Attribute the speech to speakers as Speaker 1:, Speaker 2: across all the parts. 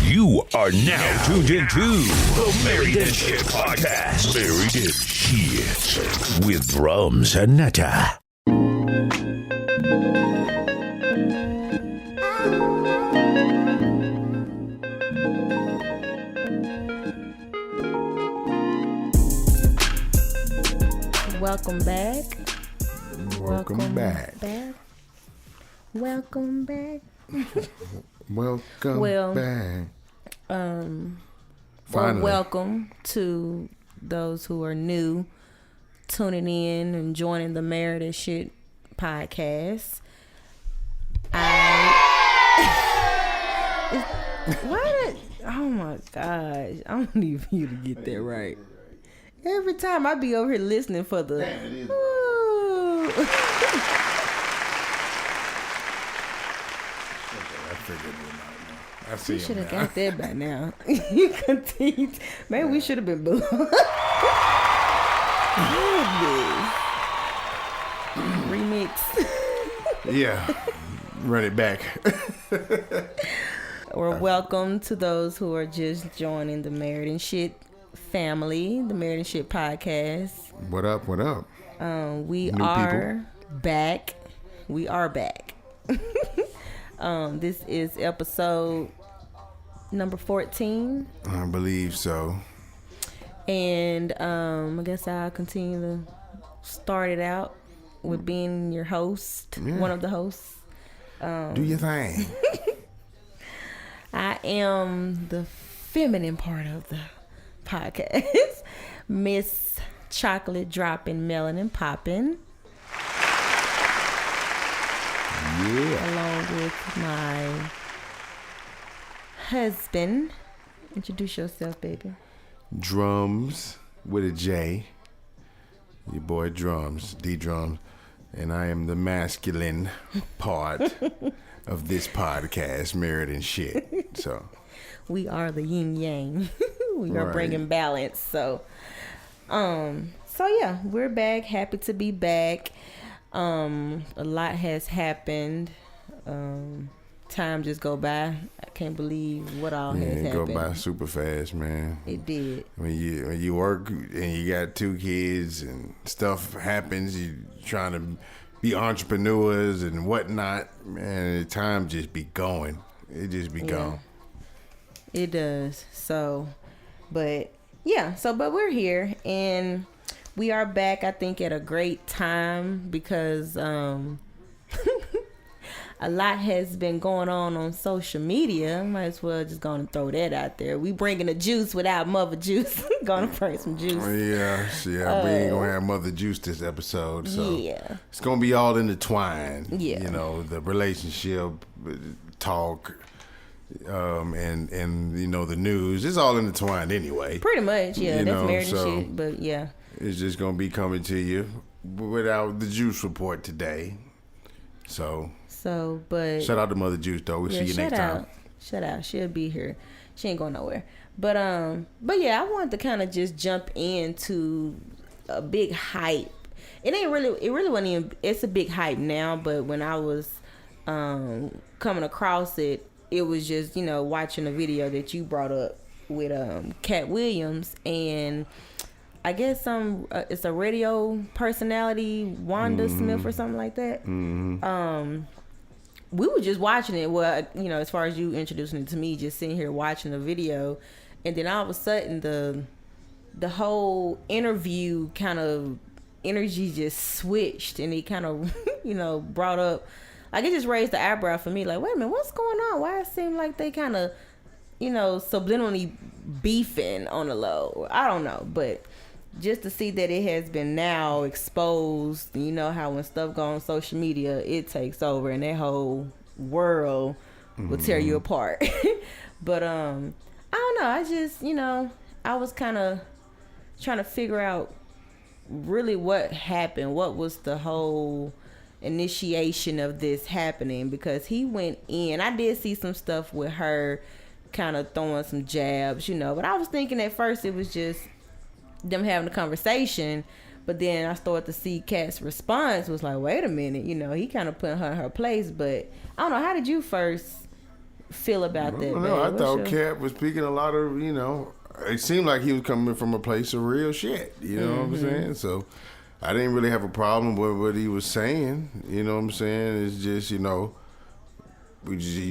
Speaker 1: You are now tuned into the Married and Shit Podcast. Married and Shit with Drums and Netta.
Speaker 2: Welcome back.
Speaker 3: Welcome back.
Speaker 2: Welcome back.
Speaker 3: Welcome back.
Speaker 2: Well, welcome to those who are new, tuning in and joining the Married and Shit podcast. Oh my gosh, I don't need you to get that right. Every time I be over here listening for the. Ooh.
Speaker 3: I figured it out. I see
Speaker 2: You should have
Speaker 3: him now.
Speaker 2: got that by now. You continue. Maybe we should have been boo. Remix.
Speaker 3: Yeah, run it back.
Speaker 2: Or welcome to those who are just joining the Married and Shit family, the Married and Shit podcast.
Speaker 3: What up? What up?
Speaker 2: We
Speaker 3: New
Speaker 2: are back. We are back. This is episode number 14.
Speaker 3: I believe so.
Speaker 2: And I guess I'll continue to start it out with being your host, one of the hosts.
Speaker 3: Do your thing.
Speaker 2: I am the feminine part of the podcast, Miss Chocolate Dropping, Melanin Poppin'.
Speaker 3: Yeah.
Speaker 2: Along with my husband. Introduce yourself, baby.
Speaker 3: Drums with a J. Your boy Drums, D Drums. And I am the masculine part of this podcast, Married and Shit. So
Speaker 2: We are the yin yang. We are
Speaker 3: Right.
Speaker 2: bringing balance. So yeah, we're back. Happy to be back. A lot has happened. Time just go by. I can't believe what all has
Speaker 3: it go
Speaker 2: happened.
Speaker 3: by super fast, man.
Speaker 2: It did.
Speaker 3: When you work and you got 2 kids and stuff happens, you trying to be entrepreneurs and whatnot, man, the time just be going. It just be gone.
Speaker 2: It does. So, but we're here and we are back, I think, at a great time because a lot has been going on social media. Might as well just gonna throw that out there. We bringing the juice without mother juice. Gonna bring some juice.
Speaker 3: Yeah. We ain't gonna have Mother Juice this episode, so
Speaker 2: Yeah.
Speaker 3: it's gonna be all intertwined.
Speaker 2: Yeah.
Speaker 3: You know, the relationship talk, and you know the news. It's all intertwined anyway.
Speaker 2: Pretty much, yeah.
Speaker 3: You
Speaker 2: That's
Speaker 3: know,
Speaker 2: married
Speaker 3: so-
Speaker 2: and shit. But yeah.
Speaker 3: It's just gonna be coming to you without the juice report today. So
Speaker 2: But
Speaker 3: shout out to Mother Juice though. We'll see you next time.
Speaker 2: Shout out. She'll be here. She ain't going nowhere. But yeah, I wanted to kind of just jump into a big hype. It really wasn't even, it's a big hype now, but when I was coming across it, it was just, watching a video that you brought up with Cat Williams, and I guess it's a radio personality, Wanda Smith or something like that.
Speaker 3: Mm-hmm.
Speaker 2: We were just watching it. Well, as far as you introducing it to me, just sitting here watching the video, and then all of a sudden the whole interview kind of energy just switched, and it kind of brought up, like, it just raised the eyebrow for me. Like, wait a minute, what's going on? Why it seemed like they kind of subliminally beefing on the low? I don't know, but just to see that it has been now exposed, you know how when stuff goes on social media, it takes over and that whole world will tear you apart. But I don't know, I just, I was kind of trying to figure out really what happened, what was the whole initiation of this happening, because he went in, I did see some stuff with her kind of throwing some jabs, but I was thinking at first it was just them having a conversation, but then I started to see Kat's response was like, wait a minute, he kind of put her in her place. But I don't know, how did you first feel about that?
Speaker 3: No, I thought Cap was speaking a lot of, it seemed like he was coming from a place of real shit. You know what I'm saying? So I didn't really have a problem with what he was saying. You know what I'm saying? It's just, you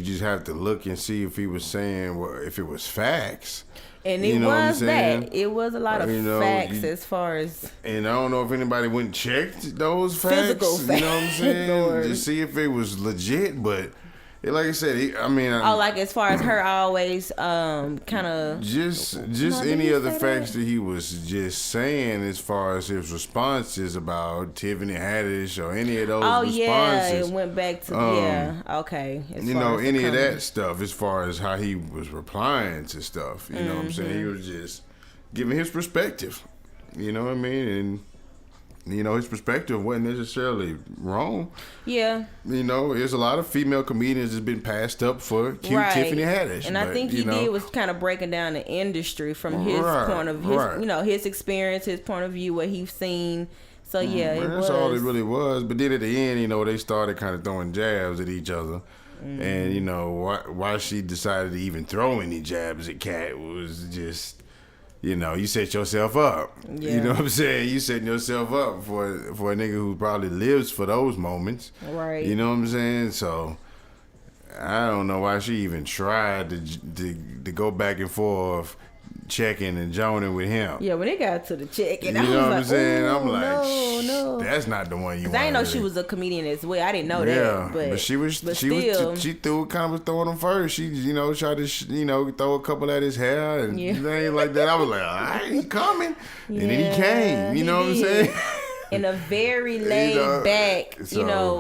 Speaker 3: just have to look and see if he was saying, if it was facts.
Speaker 2: And it was that. It was a lot of facts as far as... And
Speaker 3: I don't know if anybody went and checked those facts.
Speaker 2: Physical facts.
Speaker 3: You know what I'm saying? To see if it was legit, but... Like I said,
Speaker 2: like as far as her always kind of
Speaker 3: just any of the facts that he was just saying as far as his responses about Tiffany Haddish or any of those responses.
Speaker 2: Yeah, it went back to okay.
Speaker 3: Any of that stuff as far as how he was replying to stuff. You know what I'm saying? He was just giving his perspective. You know what I mean? And his perspective wasn't necessarily wrong.
Speaker 2: Yeah.
Speaker 3: There's a lot of female comedians that's been passed up for cute Tiffany Haddish.
Speaker 2: And I think he did was kind of breaking down the industry from his point of his experience, his point of view, what he's seen. So
Speaker 3: that's all it really was. But then at the end, they started kind of throwing jabs at each other. And why she decided to even throw any jabs at Kat was just... you set yourself up. Yeah. You know what I'm saying? You setting yourself up for a nigga who probably lives for those moments.
Speaker 2: Right.
Speaker 3: You know what I'm saying? So I don't know why she even tried to go back and forth checking and joning with him.
Speaker 2: Yeah, when it got to the checking,
Speaker 3: you know what I'm saying? I'm like, no, that's not the one you want.
Speaker 2: I didn't know she was a comedian as well. I didn't know that. But
Speaker 3: she threw throwing him first. She tried to throw a couple at his hair and things like that. I was like, all right, he coming, and then he came. You know what I'm saying?
Speaker 2: In a very laid back,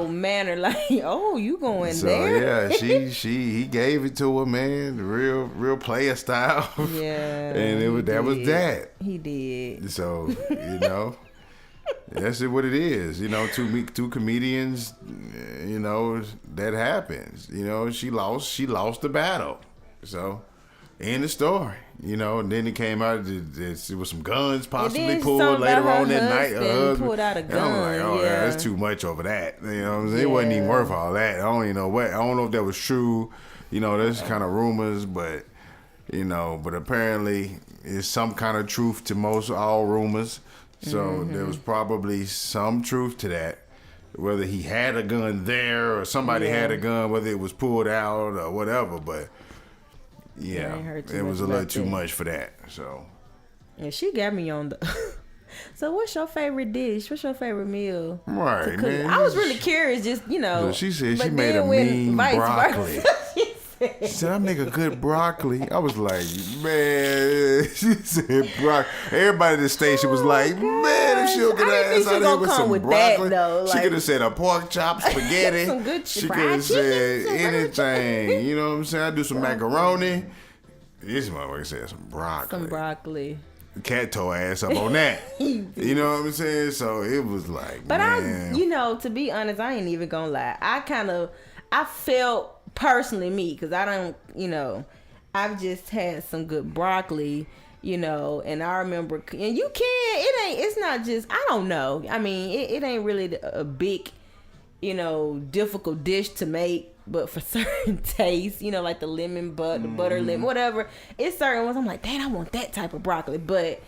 Speaker 2: manner, like, oh, you going there?
Speaker 3: Yeah, he gave it to her, man, the real player style.
Speaker 2: Yeah,
Speaker 3: and that was that.
Speaker 2: He did.
Speaker 3: So that's what it is. Two comedians. That happens. She lost the battle. So. End the story, and then it came out that it was some guns possibly pulled later on that night. Her husband
Speaker 2: pulled out a gun.
Speaker 3: I'm like, that's too much over that. You know what I'm saying? It wasn't even worth all that. I don't even know what. I don't know if that was true. There's kind of rumors, but but apparently it's some kind of truth to all rumors. So there was probably some truth to that. Whether he had a gun there or somebody had a gun, whether it was pulled out or whatever, but. Yeah, it was a little too much for that. So,
Speaker 2: and she got me on the. So, what's your favorite dish? What's your favorite meal?
Speaker 3: Right, man.
Speaker 2: I was really curious, just
Speaker 3: She said she made a mean broccoli. She said, I make a good broccoli. I was like, man. She said broccoli. Everybody at the station was like, man, if she'll get her ass out here with some broccoli. She could have said a pork chop, spaghetti.
Speaker 2: Some good
Speaker 3: she could have said anything. You know what I'm saying? I do some macaroni. This motherfucker said some broccoli.
Speaker 2: Some broccoli.
Speaker 3: Cat tore ass up on that. You know what I'm saying? So it was like,
Speaker 2: but
Speaker 3: man.
Speaker 2: to be honest, I ain't even gonna lie. I felt personally because I don't, I've just had some good broccoli, and I remember, and it's not just, I don't know. I mean, it ain't really a big, difficult dish to make, but for certain tastes, like the lemon the butter lemon, whatever, it's certain ones I'm like, dang, I want that type of broccoli, but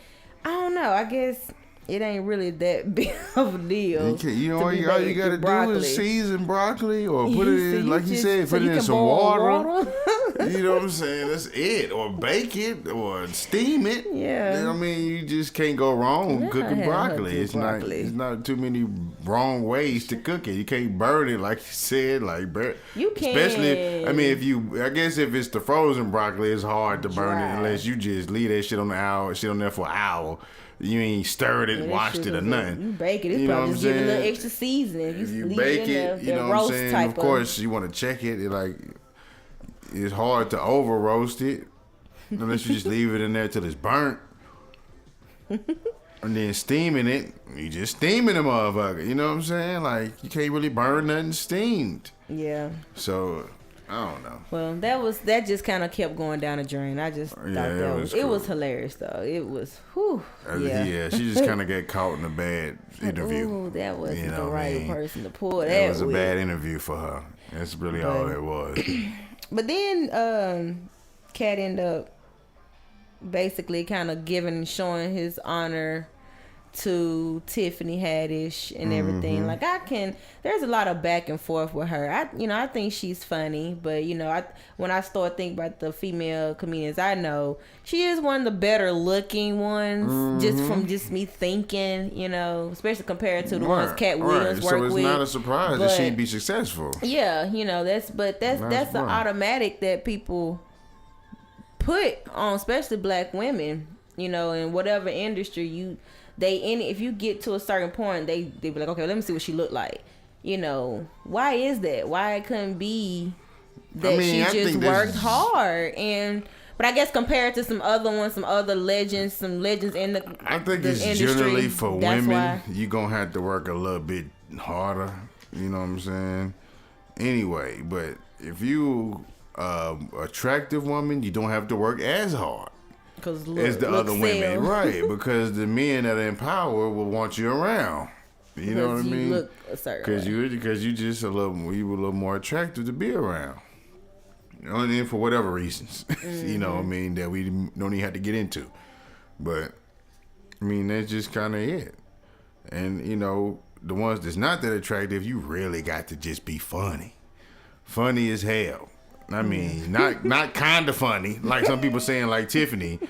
Speaker 2: I don't know, I guess it ain't really that big of a deal.
Speaker 3: All you gotta do is season broccoli or put it in, like you said, put it in some water. You know what I'm saying? That's it. Or bake it or steam it.
Speaker 2: Yeah.
Speaker 3: I mean, you just can't go wrong cooking broccoli. It's not too many wrong ways to cook it. You can't burn it like you said.
Speaker 2: You can.
Speaker 3: Especially, I mean, I guess if it's the frozen broccoli, it's hard to burn it unless you just leave that shit on there for an hour. You ain't stirred it, washed it, or nothing.
Speaker 2: You bake it. It's probably just giving a little extra seasoning.
Speaker 3: You bake it, you know what I'm saying? Of course, you want to check it. It's hard to over roast it unless you just leave it in there till it's burnt. And then steaming it, you just steaming the motherfucker. You know what I'm saying? Like, you can't really burn nothing steamed.
Speaker 2: Yeah.
Speaker 3: So, I don't know.
Speaker 2: Well, that just kind of kept going down the drain. I just thought it was hilarious though. It was, whew.
Speaker 3: Yeah, she just kind of got caught in a bad interview.
Speaker 2: Ooh, that wasn't the right person to pull that.
Speaker 3: It was a bad interview for her. That's really all it was.
Speaker 2: But then Cat ended up basically kind of showing his honor to Tiffany Haddish and everything. Like there's a lot of back and forth with her. I think she's funny, but when I start thinking about the female comedians I know, she is one of the better looking ones. Just from me thinking, especially compared to the ones Cat Williams worked with.
Speaker 3: So it's not a surprise that she'd be successful.
Speaker 2: Yeah, that's the automatic that people put on, especially black women. In whatever industry if you get to a certain point, they be like, okay, let me see what she look like. Why is that? Why it couldn't be that she just worked hard? But I guess compared to some other ones, some legends in the
Speaker 3: I think it's
Speaker 2: industry,
Speaker 3: generally for women, you're going to have to work a little bit harder. You know what I'm saying? Anyway, but if you attractive woman, you don't have to work as hard as the other women, right? Because the men that are in power will want you around. You know what I mean?
Speaker 2: Look a certain way.
Speaker 3: Because you just you were a little more attractive to be around. And then for whatever reasons, you know what I mean, that we don't even have to get into. But that's just kind of it. And the ones that's not that attractive, you really got to just be funny as hell. Not kind of funny, like some people saying, like Tiffany.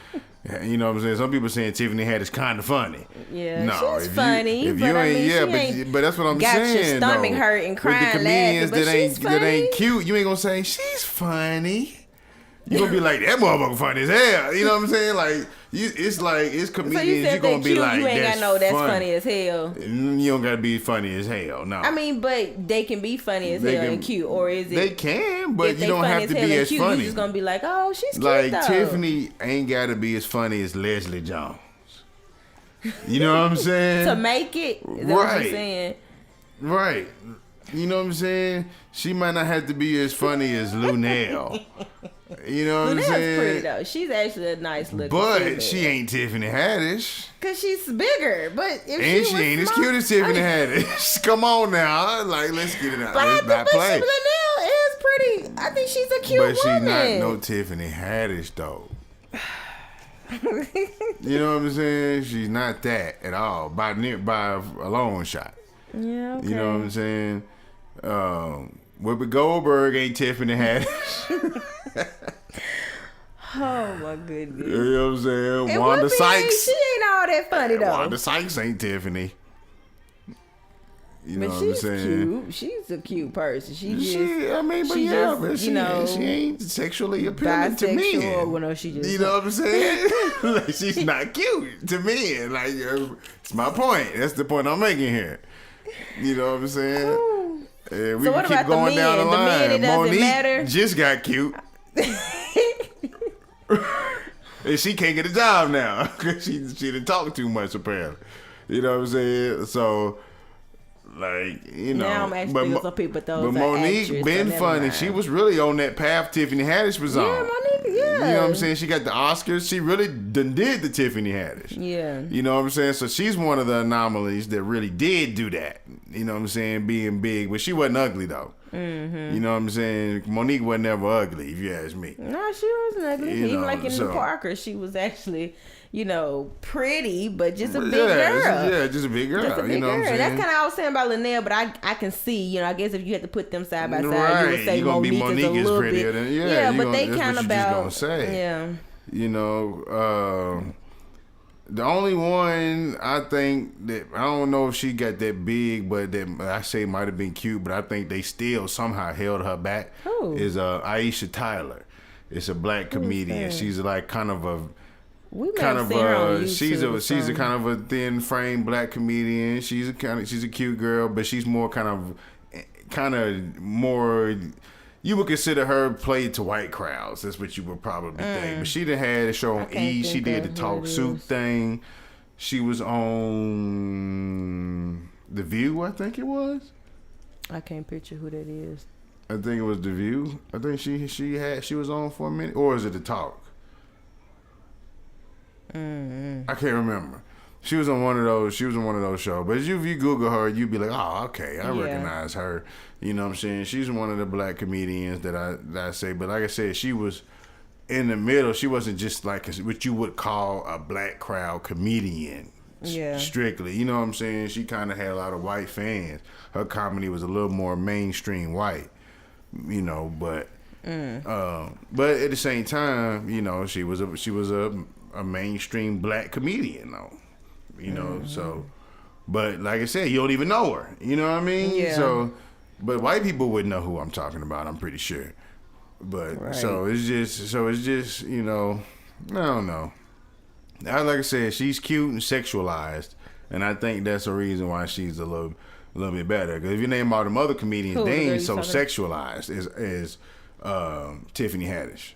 Speaker 3: You know what I'm saying? Some people saying Tiffany Haddish kind of funny.
Speaker 2: Yeah,
Speaker 3: no,
Speaker 2: she's funny.
Speaker 3: If you ain't, but that's what I'm saying.
Speaker 2: Got your stomach hurting, crying,
Speaker 3: with the comedians
Speaker 2: laughing,
Speaker 3: that ain't cute, you ain't gonna say she's funny. You gonna be like, that motherfucker funny as hell. You know what I'm saying? Like it's comedians. You gonna be like,
Speaker 2: you ain't got no that's funny as hell.
Speaker 3: You don't gotta be funny as hell. No.
Speaker 2: But they can be funny as hell and cute, or is it?
Speaker 3: They can, but you don't have to be as
Speaker 2: cute,
Speaker 3: funny.
Speaker 2: You just gonna be like, oh, she's cute
Speaker 3: like
Speaker 2: though.
Speaker 3: Tiffany ain't gotta be as funny as Leslie Jones. You know what I'm saying?
Speaker 2: To make it, is that what you're saying?
Speaker 3: Right. You know what I'm saying? She might not have to be as funny as Lunel. You know what I'm saying?
Speaker 2: Lunel's pretty though. She's actually a nice looking.
Speaker 3: But
Speaker 2: female.
Speaker 3: she ain't Tiffany Haddish.
Speaker 2: Cause she's bigger. But
Speaker 3: if she ain't as cute as Tiffany Haddish. Come on now, like let's get it out.
Speaker 2: But Lunel is pretty. I think she's a cute woman.
Speaker 3: But she's not no Tiffany Haddish though. You know what I'm saying? She's not that at all by a long shot.
Speaker 2: Yeah. Okay.
Speaker 3: You know what I'm saying? Whoopi Goldberg ain't Tiffany Haddish.
Speaker 2: Oh my goodness.
Speaker 3: You know what I'm saying?
Speaker 2: And
Speaker 3: Wanda
Speaker 2: Whoopi
Speaker 3: Sykes.
Speaker 2: She ain't all that funny though.
Speaker 3: Wanda Sykes ain't Tiffany. You know what I'm saying?
Speaker 2: Cute. She's a cute person. She
Speaker 3: ain't sexually appealing to me. You know what I'm saying? Like, she's not cute to me. Like, it's my point. That's the point I'm making here. You know what I'm saying? We
Speaker 2: so what
Speaker 3: keep
Speaker 2: about
Speaker 3: going
Speaker 2: the
Speaker 3: down the line.
Speaker 2: Men, it doesn't
Speaker 3: Monique
Speaker 2: matter.
Speaker 3: Just got cute. And she can't get a job now because she didn't talk too much apparently. You know what I'm saying? So, like,
Speaker 2: now I'm actually some people
Speaker 3: but Monique been funny. She was really on that path Tiffany Haddish was on.
Speaker 2: Yeah, Monique, yeah.
Speaker 3: You know what I'm saying? She got the Oscars. She really done did the Tiffany Haddish.
Speaker 2: Yeah.
Speaker 3: You know what I'm saying? So she's one of the anomalies that really did do that. You know what I'm saying? Being big, but she wasn't ugly though. Mm-hmm. You know what I'm saying? Monique wasn't ever ugly, if you ask me.
Speaker 2: No, she wasn't ugly. Even like in the Parker, she was actually, pretty, but just a big girl.
Speaker 3: Just a big girl.
Speaker 2: Just a big
Speaker 3: you know
Speaker 2: girl.
Speaker 3: What I'm saying?
Speaker 2: That's kind of I was saying about Linnell, but I can see, I guess if you had to put them side by side,
Speaker 3: right.
Speaker 2: you would say Monique is a little
Speaker 3: prettier
Speaker 2: bit.
Speaker 3: Than,
Speaker 2: but they kind of about.
Speaker 3: Say.
Speaker 2: Yeah.
Speaker 3: The only one I think that I don't know if she got that big, but that I say might have been cute, but I think they still somehow held her back. Is Aisha Tyler. It's a black comedian. She's like she's a kind of a thin frame black comedian. She's a cute girl, but she's more kind of more. You would consider her played to white crowds. That's what you would probably think. But she done had a show on E! She did the Talk Soup thing. She was on The View, I think it was.
Speaker 2: I can't picture who that is.
Speaker 3: I think it was The View. I think she was on for a minute. Or is it The Talk? I can't remember. She was on one of those shows. But if you Google her, you'd be like, oh, okay, I recognize her. You know what I'm saying? She's one of the black comedians that I say. But like I said, she was in the middle. She wasn't just like what you would call a black crowd comedian.
Speaker 2: Yeah.
Speaker 3: Strictly. You know what I'm saying? She kind of had a lot of white fans. Her comedy was a little more mainstream white. You know, but at the same time, you know, she was a mainstream black comedian though. You know, so, but like I said, you don't even know her. You know what I mean?
Speaker 2: Yeah.
Speaker 3: So, but white people would know who I'm talking about. I'm pretty sure. But
Speaker 2: right.
Speaker 3: so it's just you know, I don't know. Like I said, she's cute and sexualized, and I think that's the reason why she's a little bit better. Because if you name all them other comedians, they ain't so sexualized as Tiffany Haddish.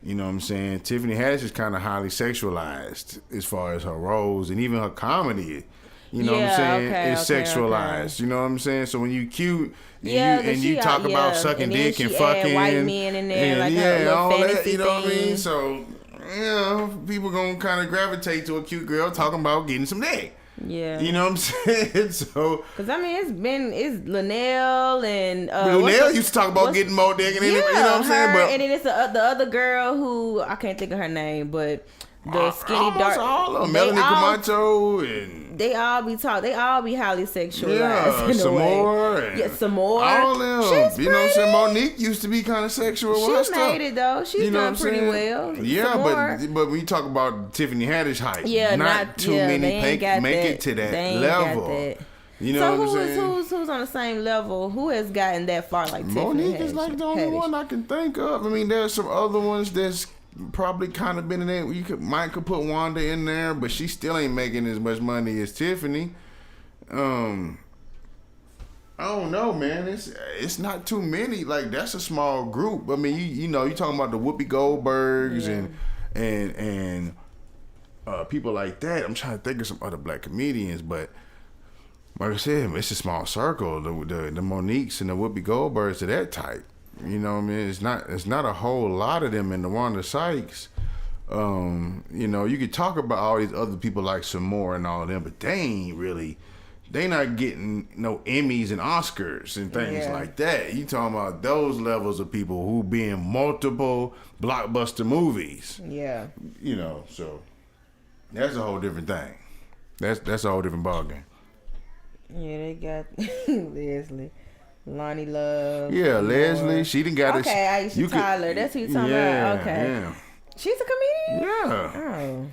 Speaker 3: You know what I'm saying? Tiffany Haddish is kind of highly sexualized as far as her roles and even her comedy. You know what I'm saying? It's sexualized. Okay. You know what I'm saying? So when you cute and you talk about sucking dick and fucking
Speaker 2: white men in there, and
Speaker 3: all
Speaker 2: that,
Speaker 3: you know what I mean? So you know, people gonna kind of gravitate to a cute girl talking about getting some dick.
Speaker 2: Yeah.
Speaker 3: You know what I'm saying? So,
Speaker 2: because I mean, it's Linnell and
Speaker 3: Linnell used to talk about getting more dick and anything. You know what I'm saying? But
Speaker 2: and then it's the other girl who I can't think of her name, but the skinny dark.
Speaker 3: All of them. Melanie Camacho and
Speaker 2: they all be They all be highly sexualized.
Speaker 3: Yeah, some more.
Speaker 2: Yeah, some more.
Speaker 3: All of them.
Speaker 2: She's
Speaker 3: you know what I'm saying? Monique used to be kind of sexual.
Speaker 2: She made it though. She's done pretty well.
Speaker 3: Yeah, but when you talk about Tiffany Haddish height, not too many make it to that level. You know what I'm saying?
Speaker 2: Who's on the same level? Who has gotten that far like Tiffany Haddish?
Speaker 3: Monique is like the only one I can think of. I mean, there's some other ones that's probably kind of been in there. You could put Wanda in there, but she still ain't making as much money as Tiffany. I don't know, man. It's not too many. Like, that's a small group. I mean, you know, you talking about the Whoopi Goldbergs and people like that. I'm trying to think of some other black comedians, but like I said, it's a small circle. The Moniques and the Whoopi Goldbergs are that type. You know what I mean? It's not a whole lot of them in the Wanda Sykes. You know, you could talk about all these other people like some more and all of them, but they not getting no Emmys and Oscars and things like that. You talking about those levels of people who be in multiple blockbuster movies.
Speaker 2: Yeah.
Speaker 3: You know, so that's a whole different thing. That's a whole different ballgame.
Speaker 2: Yeah, they got Leslie. Lonnie Love.
Speaker 3: Yeah, Leslie. She done got
Speaker 2: it. Okay, Aisha Tyler. That's who you're talking about. Okay. Yeah. She's a comedian?
Speaker 3: Yeah.
Speaker 2: Oh.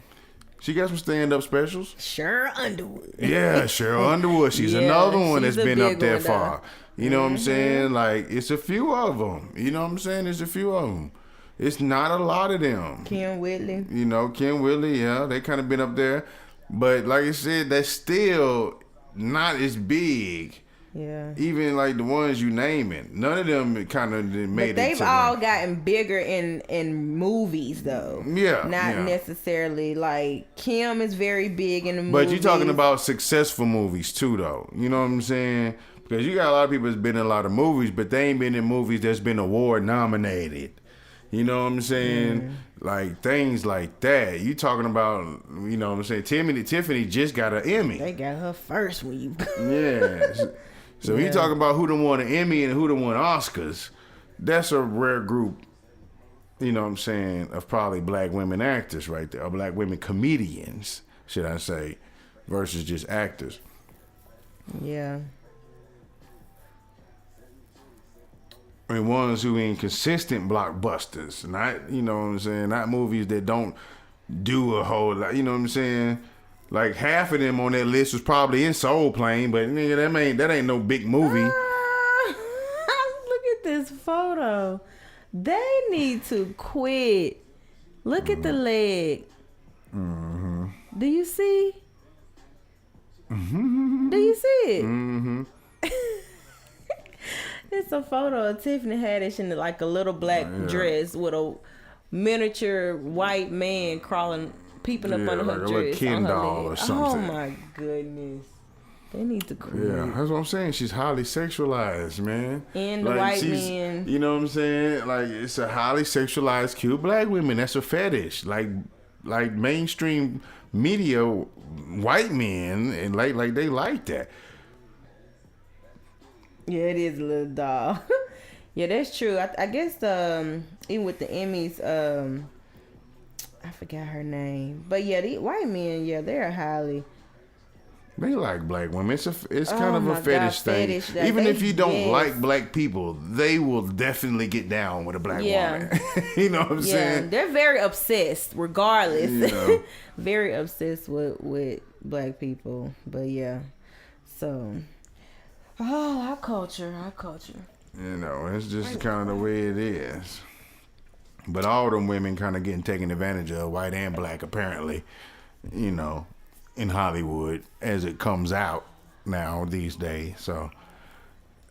Speaker 3: She got some stand-up specials.
Speaker 2: Cheryl Underwood.
Speaker 3: Yeah, Cheryl Underwood. She's another one that's been up there far. You know what I'm saying? Like, it's a few of them. You know what I'm saying? There's a few of them. It's not a lot of them.
Speaker 2: Kim Whitley.
Speaker 3: You know, Kim Whitley, yeah. They kind of been up there. But like I said, that's still not as big.
Speaker 2: Yeah.
Speaker 3: Even like the ones you naming, none of them kind of made it.
Speaker 2: But they've all gotten bigger in movies though.
Speaker 3: Yeah.
Speaker 2: Not necessarily like Kim is very big in the movies.
Speaker 3: But you're talking about successful movies too, though. You know what I'm saying? Because you got a lot of people that's been in a lot of movies, but they ain't been in movies that's been award nominated. You know what I'm saying? Like things like that. You talking about, you know what I'm saying? Tiffany just got an Emmy.
Speaker 2: They got her first when you.
Speaker 3: Yeah. So you talking about who done won an Emmy and who done won Oscars. That's a rare group, you know what I'm saying, of probably black women actors right there, or black women comedians, should I say, versus just actors.
Speaker 2: Yeah.
Speaker 3: I mean, ones who ain't consistent blockbusters, not, you know what I'm saying, not movies that don't do a whole lot, you know what I'm saying? Like half of them on that list was probably in Soul Plane, but nigga, that ain't no big movie.
Speaker 2: Look at this photo. They need to quit. Look at the leg.
Speaker 3: Mm-hmm.
Speaker 2: Do you see?
Speaker 3: Mm-hmm.
Speaker 2: Do you see it?
Speaker 3: Mm-hmm.
Speaker 2: It's a photo of Tiffany Haddish in like a little black dress with a miniature white man peeping up under her
Speaker 3: like
Speaker 2: dress.
Speaker 3: A little Ken doll or something.
Speaker 2: Oh my goodness. They need to quit.
Speaker 3: Yeah, that's what I'm saying. She's highly sexualized, man.
Speaker 2: And the white men.
Speaker 3: You know what I'm saying? Like, it's a highly sexualized, cute black women. That's a fetish. Like, like mainstream media, white men, and like they like that.
Speaker 2: Yeah, it is a little dull. Yeah, that's true. I guess even with the Emmys, I forgot her name, but yeah, the white men, yeah, they're highly.
Speaker 3: They like black women. It's kind of a fetish thing.
Speaker 2: Fetish,
Speaker 3: Even if you don't like black people, they will definitely get down with a black woman. You know what I'm saying?
Speaker 2: They're very obsessed, regardless.
Speaker 3: You know.
Speaker 2: Very obsessed with black people. But yeah, so our culture.
Speaker 3: You know, it's just kind of the way it is. But all them women kind of getting taken advantage of, white and black, apparently. You know. In Hollywood as it comes out now these days. So,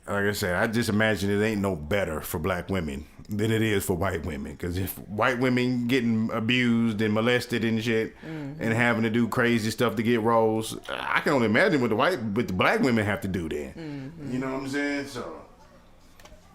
Speaker 3: like I said, I just imagine it ain't no better for black women than it is for white women. Because if white women getting abused and molested and shit and having to do crazy stuff to get roles, I can only imagine what the black women have to do then. You know what I'm saying? So,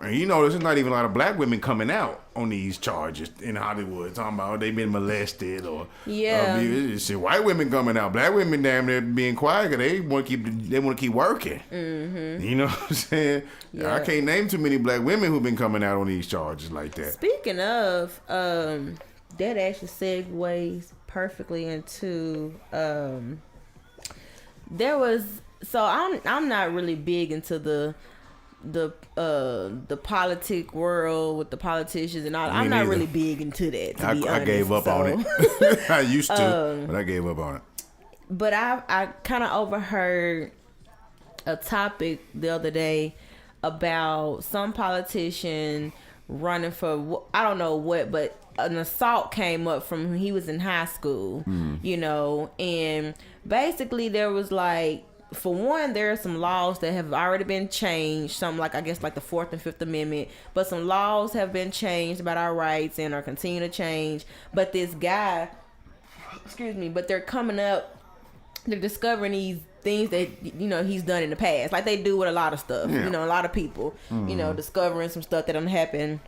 Speaker 3: and you know, there's not even a lot of black women coming out on these charges in Hollywood talking about they've been molested or abused. See, white women coming out, black women damn near being quiet because they want to keep working. You know what I'm saying? Yeah. I can't name too many black women who've been coming out on these charges like that.
Speaker 2: Speaking of, that actually segues perfectly into there was. So I'm not really big into the politic world with the politicians and all. I'm not really big into that, to be honest.
Speaker 3: I gave up on it. I used to, but I gave up on it.
Speaker 2: But I kind of overheard a topic the other day about some politician running for, I don't know what, but an assault came up from when he was in high school, you know, and basically there was like, for one, there are some laws that have already been changed. Some like, I guess, like the 4th and 5th Amendment. But some laws have been changed about our rights and are continuing to change. But this guy, but they're coming up, they're discovering these things that, you know, he's done in the past. Like they do with a lot of stuff. You know, a lot of people, you know, discovering some stuff that done happened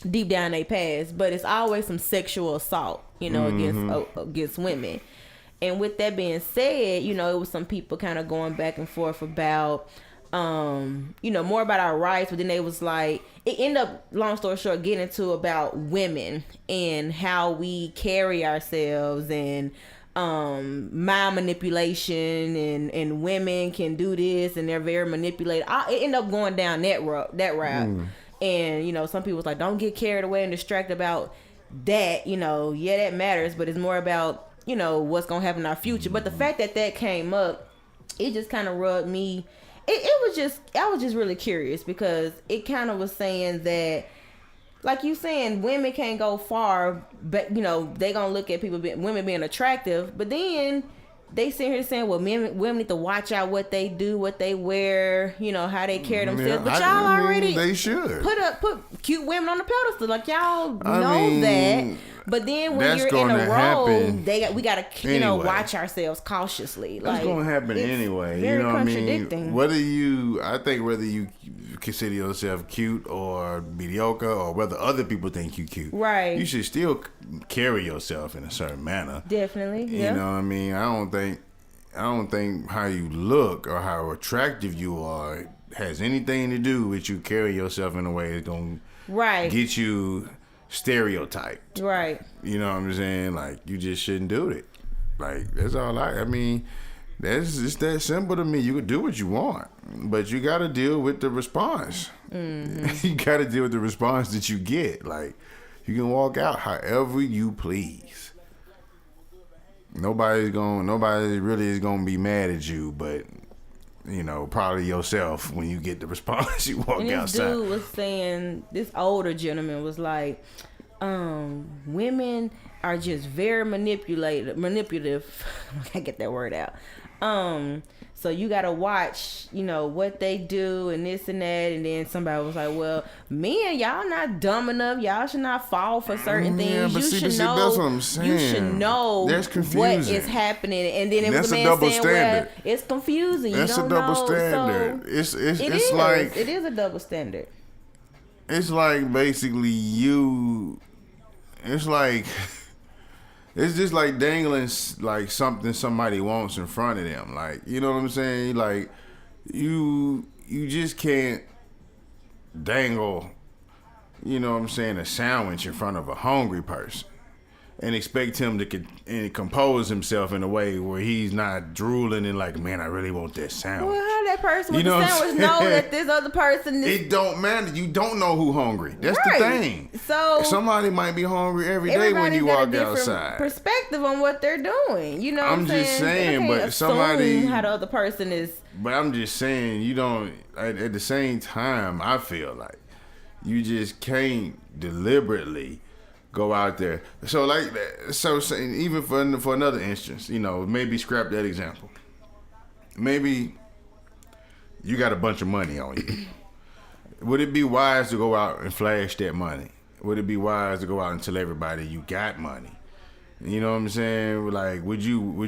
Speaker 2: deep down their past. But it's always some sexual assault, you know, against women. And with that being said, you know, it was some people kind of going back and forth about, you know, more about our rights. But then they was like, it ended up, long story short, getting into about women and how we carry ourselves and mind manipulation and women can do this and they're very manipulated. It ended up going down that route. And, you know, some people was like, don't get carried away and distracted about that. You know, yeah, that matters, but it's more about, you know, what's gonna happen in our future. But the fact that came up, it just kind of rubbed me. I was just really curious because it kind of was saying that, like you saying, women can't go far, but you know they gonna look at women being attractive, but then they sit here saying, well, women need to watch out what they do, what they wear, you know, how they carry themselves. But y'all already
Speaker 3: they should
Speaker 2: put cute women on the pedestal, like y'all know that. But then when you're in a role, we gotta you know watch ourselves cautiously.
Speaker 3: That's gonna happen anyway. You know what I mean? Whether you consider yourself cute or mediocre, or whether other people think you cute, right? You should still carry yourself in a certain manner.
Speaker 2: Definitely.
Speaker 3: You know what I mean? I don't think how you look or how attractive you are has anything to do with you carry yourself in a way that's gonna get you stereotyped. Right. You know what I'm saying? Like, you just shouldn't do it. Like, that's all I mean, that's just that simple to me. You can do what you want, but you got to deal with the response. You got to deal with the response that you get. Like, you can walk out however you please. Nobody really is going to be mad at you, but you know, probably yourself when you get the response you walk outside.
Speaker 2: Dude was saying, this older gentleman was like, women are just very manipulative. I can't get that word out. So you gotta watch, you know, what they do and this and that. And then somebody was like, well, men, y'all not dumb enough. Y'all should not fall for certain things. You should know. That's what I'm saying. You should know what is happening. And then it was a man saying, well, it's confusing.
Speaker 3: That's a double standard. So
Speaker 2: it is a double standard.
Speaker 3: It's like basically it's like It's just like dangling like something somebody wants in front of them. Like, you know what I'm saying? Like, you just can't dangle, you know what I'm saying, a sandwich in front of a hungry person and expect him to compose himself in a way where he's not drooling and like, man, I really want that sandwich.
Speaker 2: Well, how that person with the sandwich know that this other person is...
Speaker 3: It don't matter. You don't know who hungry. That's
Speaker 2: right.
Speaker 3: the thing.
Speaker 2: So
Speaker 3: somebody might be hungry every day when you walk outside.
Speaker 2: Perspective on what they're doing. You know what I'm saying?
Speaker 3: I'm just saying, but
Speaker 2: somebody how the other person is.
Speaker 3: But I'm just saying, you don't. At the same time, I feel like you just can't deliberately go out there. So like that. So even for another instance, you know, maybe scrap that example. Maybe you got a bunch of money on you. Would it be wise to go out and flash that money? Would it be wise to go out and tell everybody you got money? You know what I'm saying? Like, would you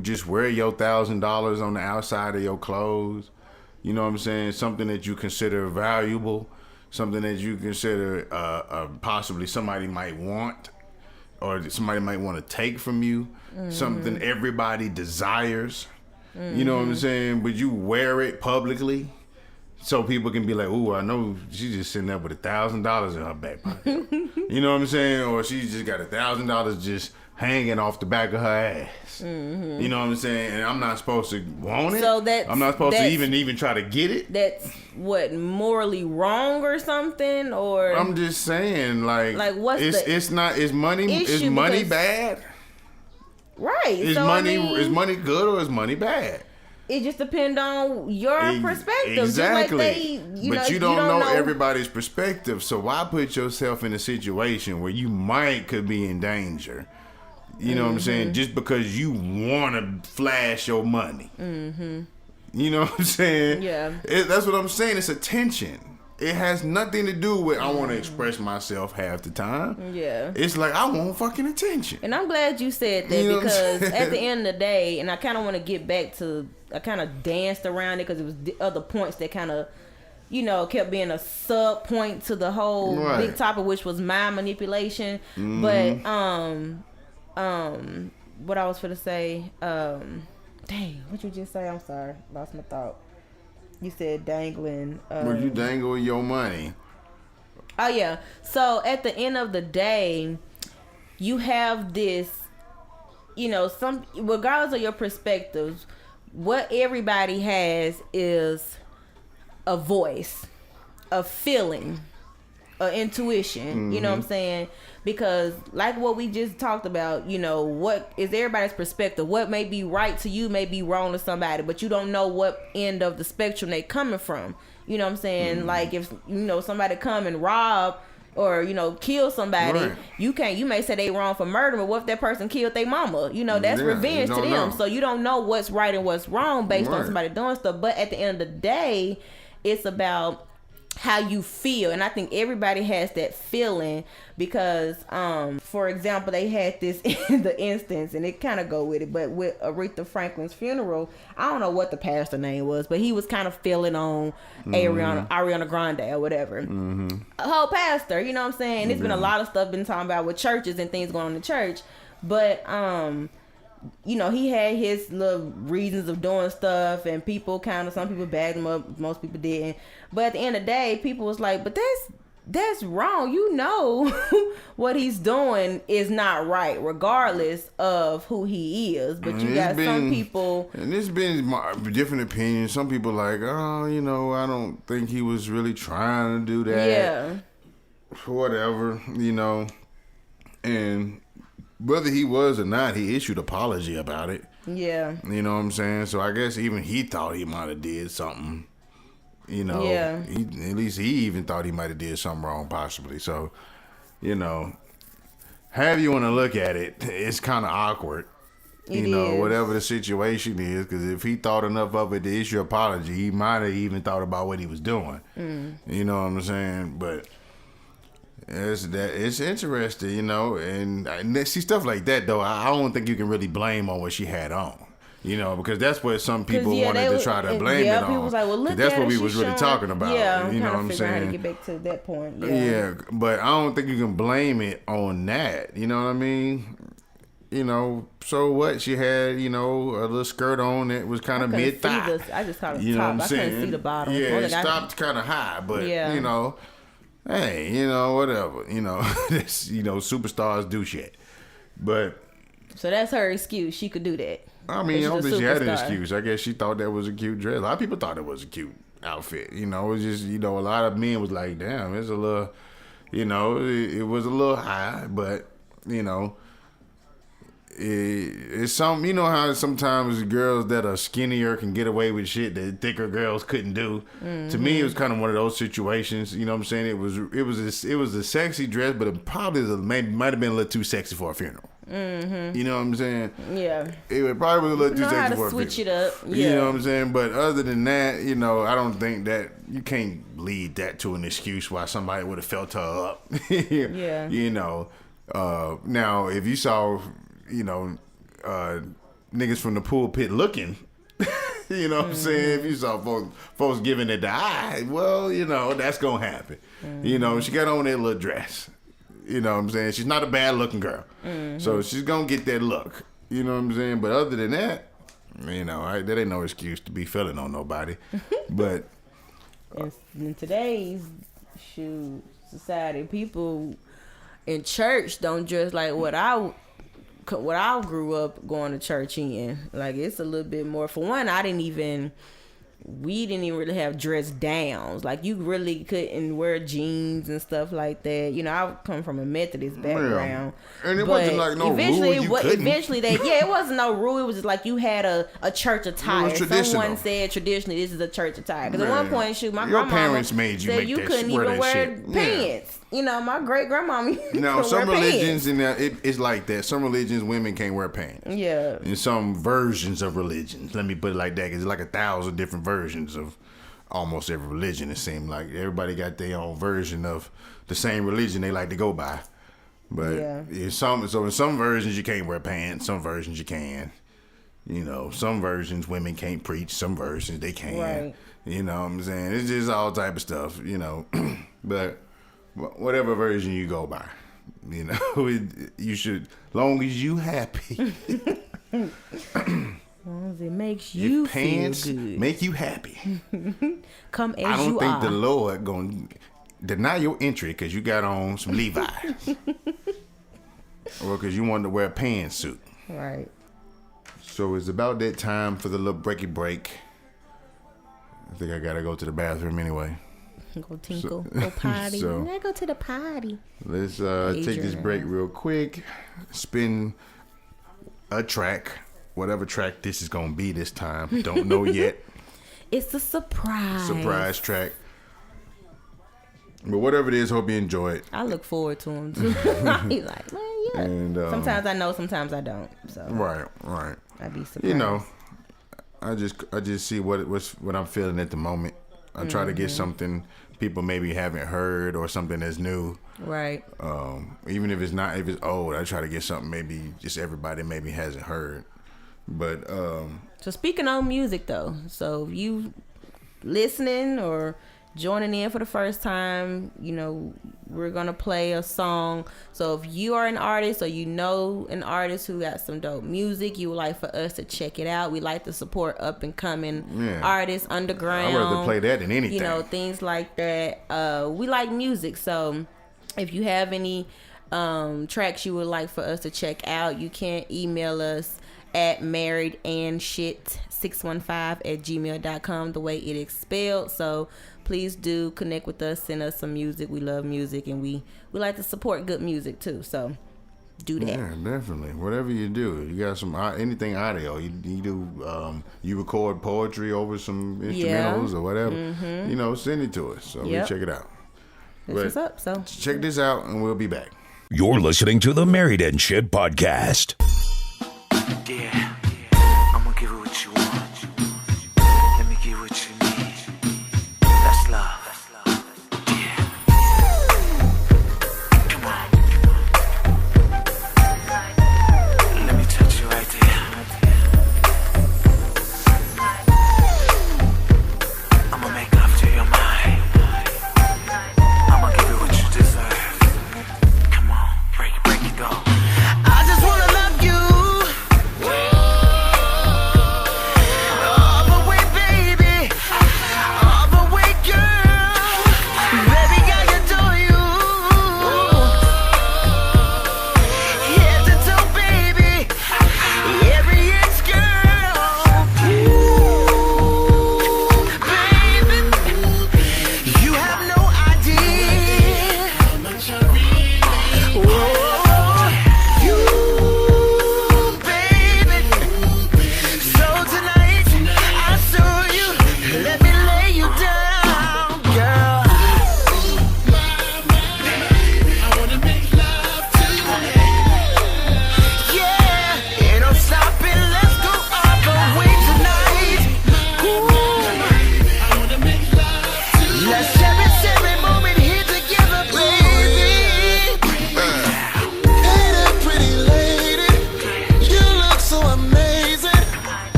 Speaker 3: just wear your $1,000 on the outside of your clothes? You know what I'm saying? Something that you consider valuable, something that you consider possibly somebody might want, or somebody might want to take from you. Something everybody desires. You know what I'm saying? But you wear it publicly, so people can be like, "Ooh, I know she's just sitting there with $1,000 in her back pocket." You know what I'm saying? Or she's just got $1,000 just hanging off the back of her ass. You know what I'm saying? And I'm not supposed to want it.
Speaker 2: So
Speaker 3: I'm not supposed to even try to get it.
Speaker 2: That's what, morally wrong or something? Or
Speaker 3: I'm just saying, like what's it's money bad?
Speaker 2: Right.
Speaker 3: Is money good or is money bad?
Speaker 2: It just depends on your perspective.
Speaker 3: Exactly.
Speaker 2: Just like
Speaker 3: you don't know everybody's perspective. So why put yourself in a situation where you could be in danger? You know what I'm saying? Just because you want to flash your money. You know what I'm saying?
Speaker 2: Yeah.
Speaker 3: That's what I'm saying. It's attention. It has nothing to do with I want to express myself half the time.
Speaker 2: Yeah.
Speaker 3: It's like I want fucking attention.
Speaker 2: And I'm glad you said that, because at the end of the day, and I kind of want to get back to, I kind of danced around it because it was the other points that kind of, you know, kept being a sub point to the whole big topic, which was mind manipulation. But what I was going to say, dang, what you just say? I'm sorry, lost my thought. You said dangling.
Speaker 3: Would you dangle your money?
Speaker 2: Oh yeah. So at the end of the day, you have this, you know, regardless of your perspectives, what everybody has is a voice, a feeling, a intuition. You know what I'm saying? Because like what we just talked about, you know, what is everybody's perspective? What may be right to you may be wrong to somebody, but you don't know what end of the spectrum they coming from. You know what I'm saying? Like if, you know, somebody come and rob or, you know, kill somebody, you may say they wrong for murder, but what if that person killed their mama? You know, that's revenge to them. So you don't know what's right and what's wrong based on somebody doing stuff. But at the end of the day, it's about how you feel, and I think everybody has that feeling because for example, they had this in the instance, and it kind of go with it, but with Aretha Franklin's funeral, I don't know what the pastor name was, but he was kind of feeling on Ariana Grande or whatever, a whole pastor, you know what I'm saying? There's been a lot of stuff been talking about with churches and things going on in the church, but you know, he had his little reasons of doing stuff, and some people bagged him up, most people didn't. But at the end of the day, people was like, but that's wrong. You know, what he's doing is not right, regardless of who he is. But you got some people,
Speaker 3: and there's been different opinions. Some people like, oh, you know, I don't think he was really trying to do that.
Speaker 2: Yeah.
Speaker 3: Whatever, you know, and whether he was or not, he issued apology about it.
Speaker 2: Yeah.
Speaker 3: You know what I'm saying? So I guess even he thought he might have did something. You know, at least he even thought he might have did something wrong, possibly. So, you know, however you want to look at it, it's kind of awkward. Whatever the situation is, because if he thought enough of it to issue apology, he might have even thought about what he was doing. You know what I'm saying? But it's interesting, you know, and see stuff like that though. I don't think you can really blame on what she had on. You know, because that's what some people wanted to try to blame it on.
Speaker 2: People was like, well, look,
Speaker 3: that's what we was really talking about.
Speaker 2: Yeah,
Speaker 3: you know what I'm saying?
Speaker 2: How to get back to that point.
Speaker 3: Yeah, but I don't think you can blame it on that. You know what I mean? you know, so what? She had, you know, a little skirt on that was kind of mid-thigh.
Speaker 2: I just caught the
Speaker 3: you know
Speaker 2: top.
Speaker 3: what I'm saying?
Speaker 2: I couldn't see the bottom.
Speaker 3: Yeah, it stopped kind of high, but, you know, hey, you know, whatever. You know, you know, superstars do shit. But...
Speaker 2: So that's her excuse. She could do that.
Speaker 3: I mean, I don't think she had an excuse. I guess she thought that was a cute dress. A lot of people thought it was a cute outfit. You know, it was just, you know, a lot of men was like, damn, it's a little, you know, it was a little high, but, you know, it's some, you know how sometimes girls that are skinnier can get away with shit that thicker girls couldn't do. Mm-hmm. To me, it was kind of one of those situations. You know what I'm saying? It was a sexy dress, but it probably might have been a little too sexy for a funeral. Mm-hmm. You know what I'm saying?
Speaker 2: Yeah.
Speaker 3: It probably was a little too sexy for a funeral.
Speaker 2: Switch it up. Yeah.
Speaker 3: You know what I'm saying? But other than that, you know, I don't think that you can't lead that to an excuse why somebody would have felt her up.
Speaker 2: Yeah.
Speaker 3: You know, now if you saw, you know, niggas from the pulpit looking, you know what I'm saying? If you saw folks giving it the eye, well, you know, that's going to happen. Mm-hmm. You know, she got on that little dress. You know what I'm saying? She's not a bad looking girl. Mm-hmm. So she's going to get that look. You know what I'm saying? But other than that, you know, that ain't no excuse to be feeling on nobody. But
Speaker 2: in today's society, people in church don't dress like what I grew up going to church in. Like, it's a little bit more. For one, we didn't even really have dress downs. Like, you really couldn't wear jeans and stuff like that. You know, I come from a Methodist background.
Speaker 3: Yeah. And it wasn't like no rule you couldn't.
Speaker 2: Eventually, it wasn't no rule. It was just like you had a church attire. Someone said traditionally this is a church attire. Because at one point, my
Speaker 3: parents made you
Speaker 2: said
Speaker 3: make
Speaker 2: you
Speaker 3: that,
Speaker 2: couldn't
Speaker 3: wear
Speaker 2: even
Speaker 3: that
Speaker 2: wear
Speaker 3: shit.
Speaker 2: pants. Yeah. You know, my great grandmama.
Speaker 3: Now, some religions it's like that. Some religions, women can't wear pants.
Speaker 2: Yeah.
Speaker 3: In some versions of religions, let me put it like that, because it's like 1,000 different versions of almost every religion. It seems like everybody got their own version of the same religion they like to go by. But in some versions you can't wear pants. Some versions you can. You know, some versions women can't preach. Some versions they can.
Speaker 2: Right.
Speaker 3: You know what I'm saying? It's just all type of stuff. You know, but whatever version you go by, you know, you should, long as you happy.
Speaker 2: As long as it makes you feel good.
Speaker 3: Make you happy.
Speaker 2: Come as you are.
Speaker 3: I don't think the Lord gonna deny your entry because you got on some Levi's. Or because you wanted to wear a pantsuit.
Speaker 2: Right.
Speaker 3: So it's about that time for the little breaky break. I think I gotta go to the bathroom anyway.
Speaker 2: Go tinkle, go potty. I go to the potty.
Speaker 3: Let's take this break real quick. Spin a track, whatever track this is gonna be this time. Don't know yet.
Speaker 2: It's a surprise.
Speaker 3: Surprise track. But whatever it is, hope you enjoy it.
Speaker 2: I look forward to him too. He's like, man, yeah. And, sometimes I know, sometimes I don't. So
Speaker 3: right.
Speaker 2: I'd be surprised.
Speaker 3: You know, I just see what I'm feeling at the moment. I try to get something people maybe haven't heard or something that's new.
Speaker 2: Right.
Speaker 3: Even if it's old, I try to get something maybe just everybody maybe hasn't heard. But
Speaker 2: so speaking on music though, so if you listening or joining in for the first time, you know, we're gonna play a song. So if you are an artist or you know an artist who got some dope music, you would like for us to check it out. We like to support up and coming artists, underground.
Speaker 3: I'd rather play that than anything.
Speaker 2: You know, things like that. We like music, so if you have any tracks you would like for us to check out, you can email us at marriedandshit615@gmail.com, the way it is spelled. So please do connect with us, send us some music. We love music, and we like to support good music too. So do that.
Speaker 3: Yeah, definitely. Whatever you do, you got some anything audio. You do you record poetry over some instrumentals or whatever. Mm-hmm. You know, send it to us so we check it out.
Speaker 2: That's what's up. So
Speaker 3: check this out, and we'll be back.
Speaker 1: You're listening to the Married and Shit podcast.
Speaker 4: Yeah, I'm gonna give it what you want. Let me give what you need. That's love. Yeah. Come on. Let me touch you right there. I'ma make love to your mind. I'ma give you what you deserve. Come on, break it, go. I just wanna love you.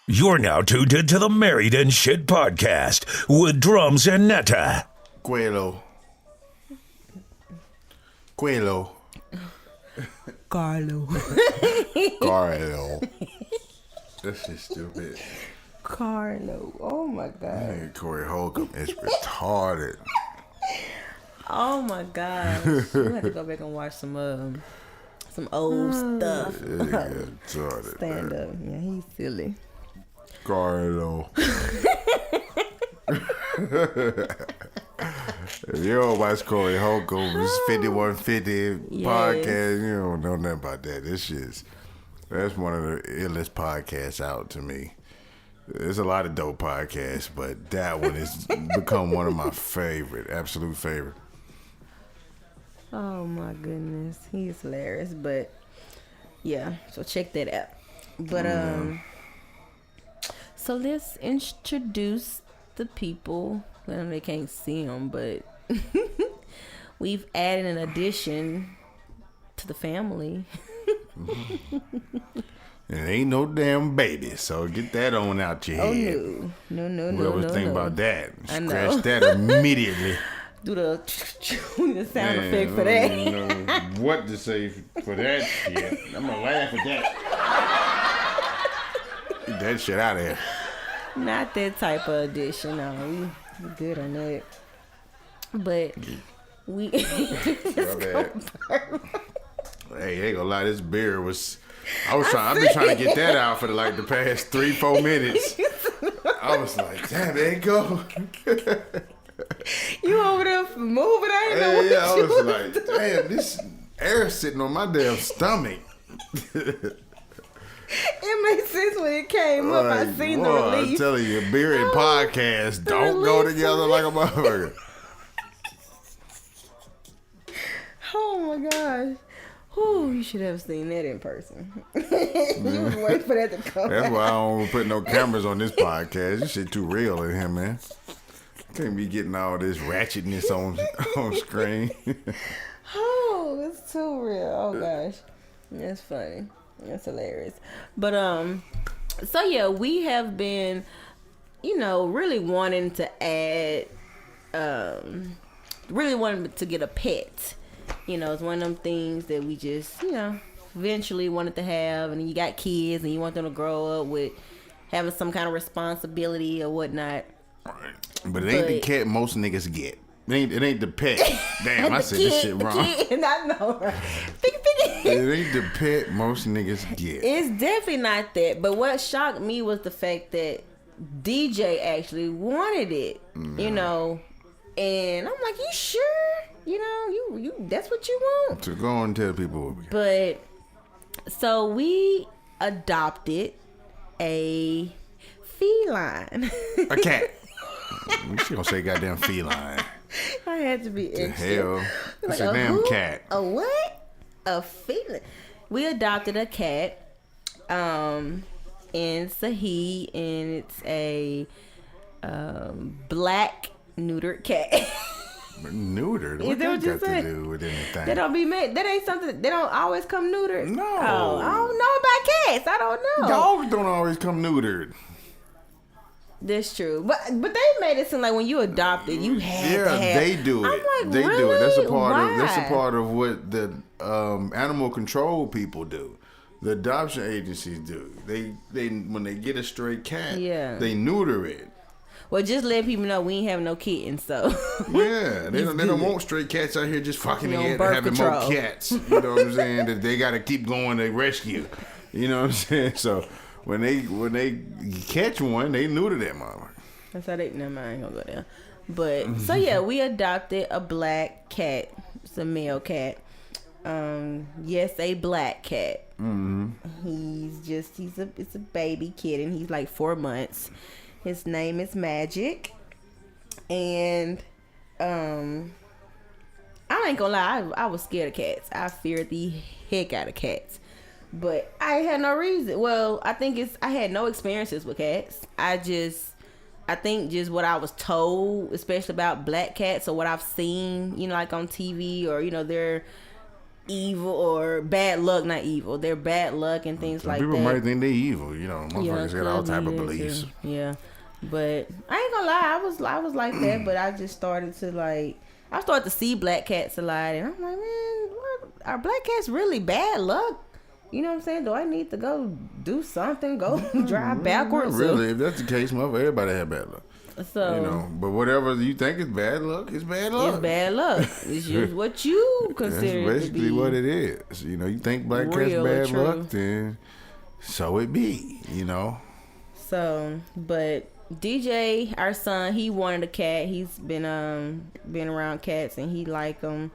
Speaker 1: You're now tuned into the Married and Shit podcast with Drums and Netta.
Speaker 3: Quello.
Speaker 2: Carlo.
Speaker 3: This is stupid.
Speaker 2: Carlo. Oh my God.
Speaker 3: Hey, Corey Holcomb is retarded.
Speaker 2: Oh my gosh. We have to go back and watch some old stuff.
Speaker 3: Retarded.
Speaker 2: Stand up. Yeah, he's silly.
Speaker 3: Carlo. If you don't watch Corey Holcomb's 5150 podcast, you don't know nothing about that. That's one of the illest podcasts out to me. There's a lot of dope podcasts, but that one has become one of my absolute favorite.
Speaker 2: Oh my goodness. He's hilarious. But yeah, so check that out. But so let's introduce the people. Well, they can't see them, but we've added an addition to the family.
Speaker 3: And it ain't no damn baby, so get that on out your head.
Speaker 2: Oh no.
Speaker 3: Whoever's thinking about that,
Speaker 2: I know.
Speaker 3: scratch that immediately.
Speaker 2: Do the sound effect for that.
Speaker 3: I don't know what to say for that shit. I'm gonna laugh at that. Get that shit out of here.
Speaker 2: Not that type of addition. No, we good on that. But we
Speaker 3: My bad. Hey, ain't gonna lie, this beer was. I've been trying to get that out for the past 3-4 minutes. I was like, damn, there you go.
Speaker 2: You over there moving? I ain't know what
Speaker 3: I
Speaker 2: you
Speaker 3: was like, damn, this air sitting on my damn stomach.
Speaker 2: It made sense when it came up. I seen the relief.
Speaker 3: I'm telling you, beer and podcast don't go together like a motherfucker.
Speaker 2: Oh my gosh. Whew, you should have seen that in person. You was waiting for that to come
Speaker 3: That's
Speaker 2: out.
Speaker 3: why I don't put no cameras on this podcast. This shit too real in here, man. Can't be getting all this ratchetness on screen.
Speaker 2: Oh, it's too real. Oh gosh. That's funny. That's hilarious. But so yeah, we have been, really wanting to add really wanting to get a pet. It's one of them things that we just, eventually wanted to have, and you got kids and you want them to grow up with having some kind of responsibility or whatnot.
Speaker 3: But it ain't the cat most niggas get. It ain't the pet. Damn, I said this shit wrong.
Speaker 2: I know, right?
Speaker 3: It ain't the pet most niggas get.
Speaker 2: It's definitely not that. But what shocked me was the fact that DJ actually wanted it, and I'm like, you sure? You that's what you want?
Speaker 3: To go and tell people what we got.
Speaker 2: But so we adopted a feline.
Speaker 3: A cat. She gonna say goddamn feline.
Speaker 2: I had to be
Speaker 3: The
Speaker 2: extra.
Speaker 3: hell? It's a damn cat.
Speaker 2: A what? A feline. We adopted a cat. And it's a he, and it's a black neutered cat.
Speaker 3: Neutered?
Speaker 2: Is
Speaker 3: What
Speaker 2: that
Speaker 3: that
Speaker 2: what you
Speaker 3: got to
Speaker 2: said?
Speaker 3: do with anything?
Speaker 2: They don't be made. That ain't something. They don't always come neutered.
Speaker 3: No.
Speaker 2: Oh, I don't know about cats. I don't know.
Speaker 3: Dogs don't always come neutered.
Speaker 2: That's true. But they made it seem like when you adopted, you had to have.
Speaker 3: They do it.
Speaker 2: I'm like,
Speaker 3: They
Speaker 2: really?
Speaker 3: do it. That's a part
Speaker 2: Why?
Speaker 3: of. That's a part of what the animal control people do. The adoption agencies do. They when they get a stray cat, they neuter it.
Speaker 2: Well, just let people know we ain't have no kittens, so.
Speaker 3: Yeah, they don't want stray cats out here just fucking
Speaker 2: On
Speaker 3: it,
Speaker 2: birth
Speaker 3: having
Speaker 2: control.
Speaker 3: more cats. You know what I'm saying? That they got to keep going to rescue. You know what I'm saying? So when they catch one, they neuter that mama.
Speaker 2: That's how they. Never mind, I ain't gonna go there. But so yeah, we adopted a black cat. It's a male cat. Yes, a black cat. Mm-hmm. It's a baby kitten. He's like 4 months. His name is Magic, and I ain't gonna lie, I was scared of cats. I feared the heck out of cats, but I had no reason. Well, I had no experiences with cats. I think just what I was told, especially about black cats, or what I've seen, like on TV, or they're evil or bad luck, not evil. They're bad luck and things like
Speaker 3: people
Speaker 2: that.
Speaker 3: might think they evil, you know. Motherfuckers got all type of beliefs.
Speaker 2: Too. Yeah, but I ain't gonna lie, I was like that, but I just started to see black cats a lot, and I'm like, man, are black cats really bad luck? You know what I'm saying? Do I need to go do something? Go drive backwards?
Speaker 3: Not really, if that's the case, motherfucker, everybody have bad luck.
Speaker 2: So,
Speaker 3: you know, but whatever you think is bad luck, it's bad luck.
Speaker 2: It's bad luck. It's just what you consider.
Speaker 3: That's basically what it is. You know, you think black cat's bad luck, then so it be. You know.
Speaker 2: So, but DJ, our son, he wanted a cat. He's been around cats and he like them,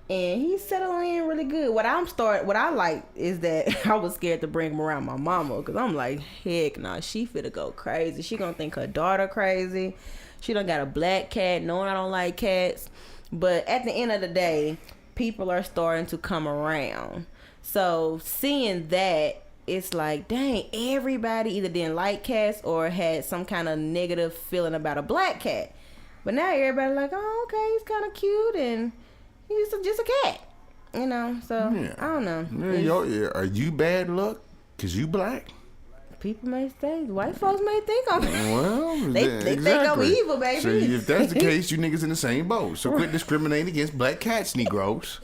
Speaker 2: and he's settling in really good. What I like is that I was scared to bring him around my mama, because I'm like, heck nah, she finna go crazy. She gonna think her daughter crazy. She done got a black cat, knowing I don't like cats. But at the end of the day, people are starting to come around. So seeing that, it's like, dang, everybody either didn't like cats or had some kind of negative feeling about a black cat. But now everybody like, oh, okay, he's kind of cute and he's just a cat, you know. So I don't know.
Speaker 3: Are you bad luck because you black?
Speaker 2: People may think, white folks may think I'm.
Speaker 3: Well,
Speaker 2: they think I'm evil, baby.
Speaker 3: So if that's the case, you niggas in the same boat. So quit discriminating against black cats, Negroes.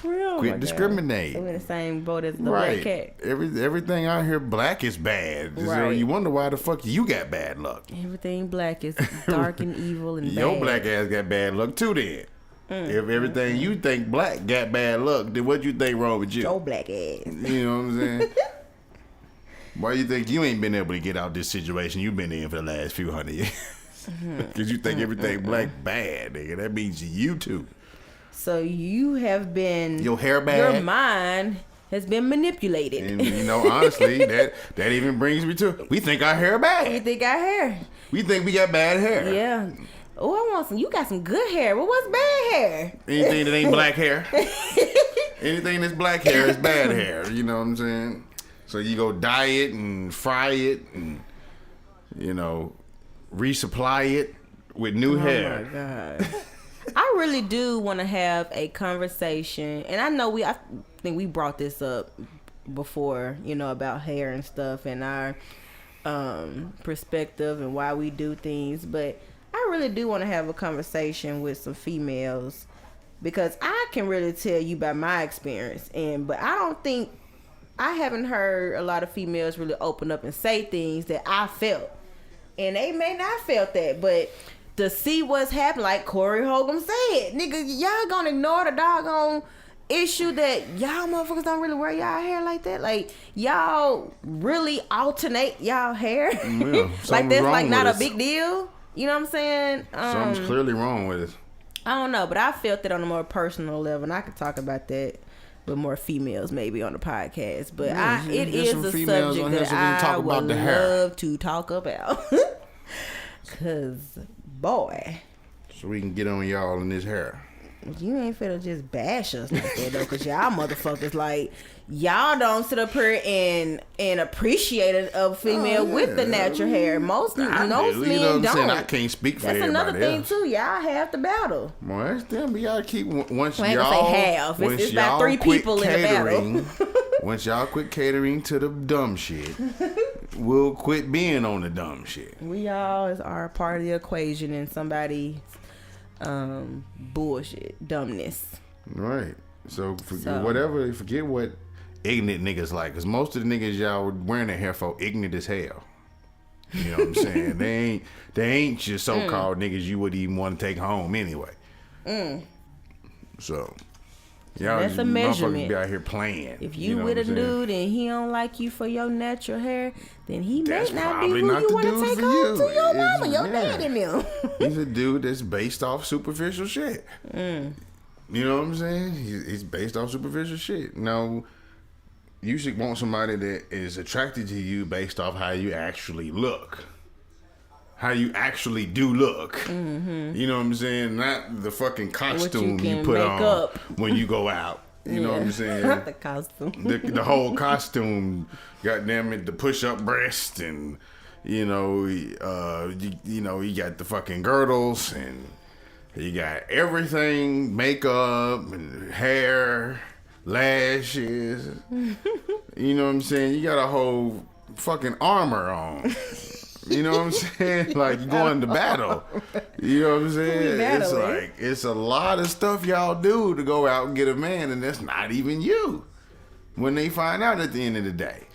Speaker 3: Quit discriminating.
Speaker 2: We're in the same boat as the black cat.
Speaker 3: Everything out here black is bad. So
Speaker 2: right.
Speaker 3: you wonder why the fuck you got bad luck.
Speaker 2: Everything black is dark and evil and
Speaker 3: Your
Speaker 2: bad.
Speaker 3: black ass got bad luck too then. If everything you think black got bad luck, then what you think wrong with you?
Speaker 2: Your black ass.
Speaker 3: You know what I'm saying? Why you think you ain't been able to get out this situation you've been in for the last few hundred years? Because you think everything black bad, nigga. That means you too.
Speaker 2: So you have been...
Speaker 3: Your hair bad?
Speaker 2: Your mind has been manipulated.
Speaker 3: And, you know, honestly, that even brings me to... We think our hair bad.
Speaker 2: We think our hair.
Speaker 3: We think we got bad hair.
Speaker 2: Yeah. Oh, I want some... You got some good hair. Well, what's bad hair?
Speaker 3: Anything that ain't black hair. Anything that's black hair is bad hair. You know what I'm saying? So you go dye it and fry it and, you know, resupply it with new hair.
Speaker 2: Oh, my God. I really do want to have a conversation, and I think we brought this up before, you know, about hair and stuff and our perspective and why we do things, but I really do want to have a conversation with some females, because I can really tell you by my experience, but I haven't heard a lot of females really open up and say things that I felt, and they may not felt that, but to see what's happening, like Corey Hogan said, nigga, y'all gonna ignore the doggone issue that y'all motherfuckers don't really wear y'all hair like that. Like, y'all really alternate y'all hair.
Speaker 3: Yeah,
Speaker 2: like that's like not a big deal. You know what I'm saying?
Speaker 3: Something's clearly wrong with it.
Speaker 2: I don't know, but I felt it on a more personal level, and I could talk about that with more females maybe on the podcast. But it is a subject that I would love to talk about. Cause boy,
Speaker 3: so we can get on y'all in this hair.
Speaker 2: You ain't finna just bash us like that though, cause y'all motherfuckers like y'all don't sit up here and appreciate a female with the natural hair. Most men don't.
Speaker 3: I can't speak for
Speaker 2: that's
Speaker 3: everybody.
Speaker 2: Another thing
Speaker 3: else.
Speaker 2: too. Y'all have the battle.
Speaker 3: Well, that's them. We gotta keep once
Speaker 2: well,
Speaker 3: y'all.
Speaker 2: Say half. It's about 3 people in the battle.
Speaker 3: Once y'all quit catering to the dumb shit, we'll quit being on the dumb shit.
Speaker 2: We all are part of the equation in somebody's bullshit, dumbness.
Speaker 3: Right. So forget what ignorant niggas like, because most of the niggas y'all wearing their hair for ignorant as hell. You know what I'm saying? They ain't your so-called niggas you would even want to take home anyway. So y'all
Speaker 2: that's a measurement.
Speaker 3: Be out here playing.
Speaker 2: If you with a dude and he don't like you for your natural hair, then he may not be who you want to take home to your mama, your dad, and them.
Speaker 3: He's a dude that's based off superficial shit. You know what I'm saying? He's based off superficial shit. Now, you should want somebody that is attracted to you based off how you actually look. How you actually do look. Mm-hmm. You know what I'm saying? Not the fucking costume you put on up when you go out. You know what I'm saying?
Speaker 2: Not the costume.
Speaker 3: The whole costume, goddamn it, the push-up breast, and you know, you got the fucking girdles, and you got everything, makeup and hair, lashes. You know what I'm saying? You got a whole fucking armor on. You know what I'm saying? Like, you going to battle. You know what I'm saying? It's like, it's a lot of stuff y'all do to go out and get a man, and that's not even you. When they find out at the end of the day.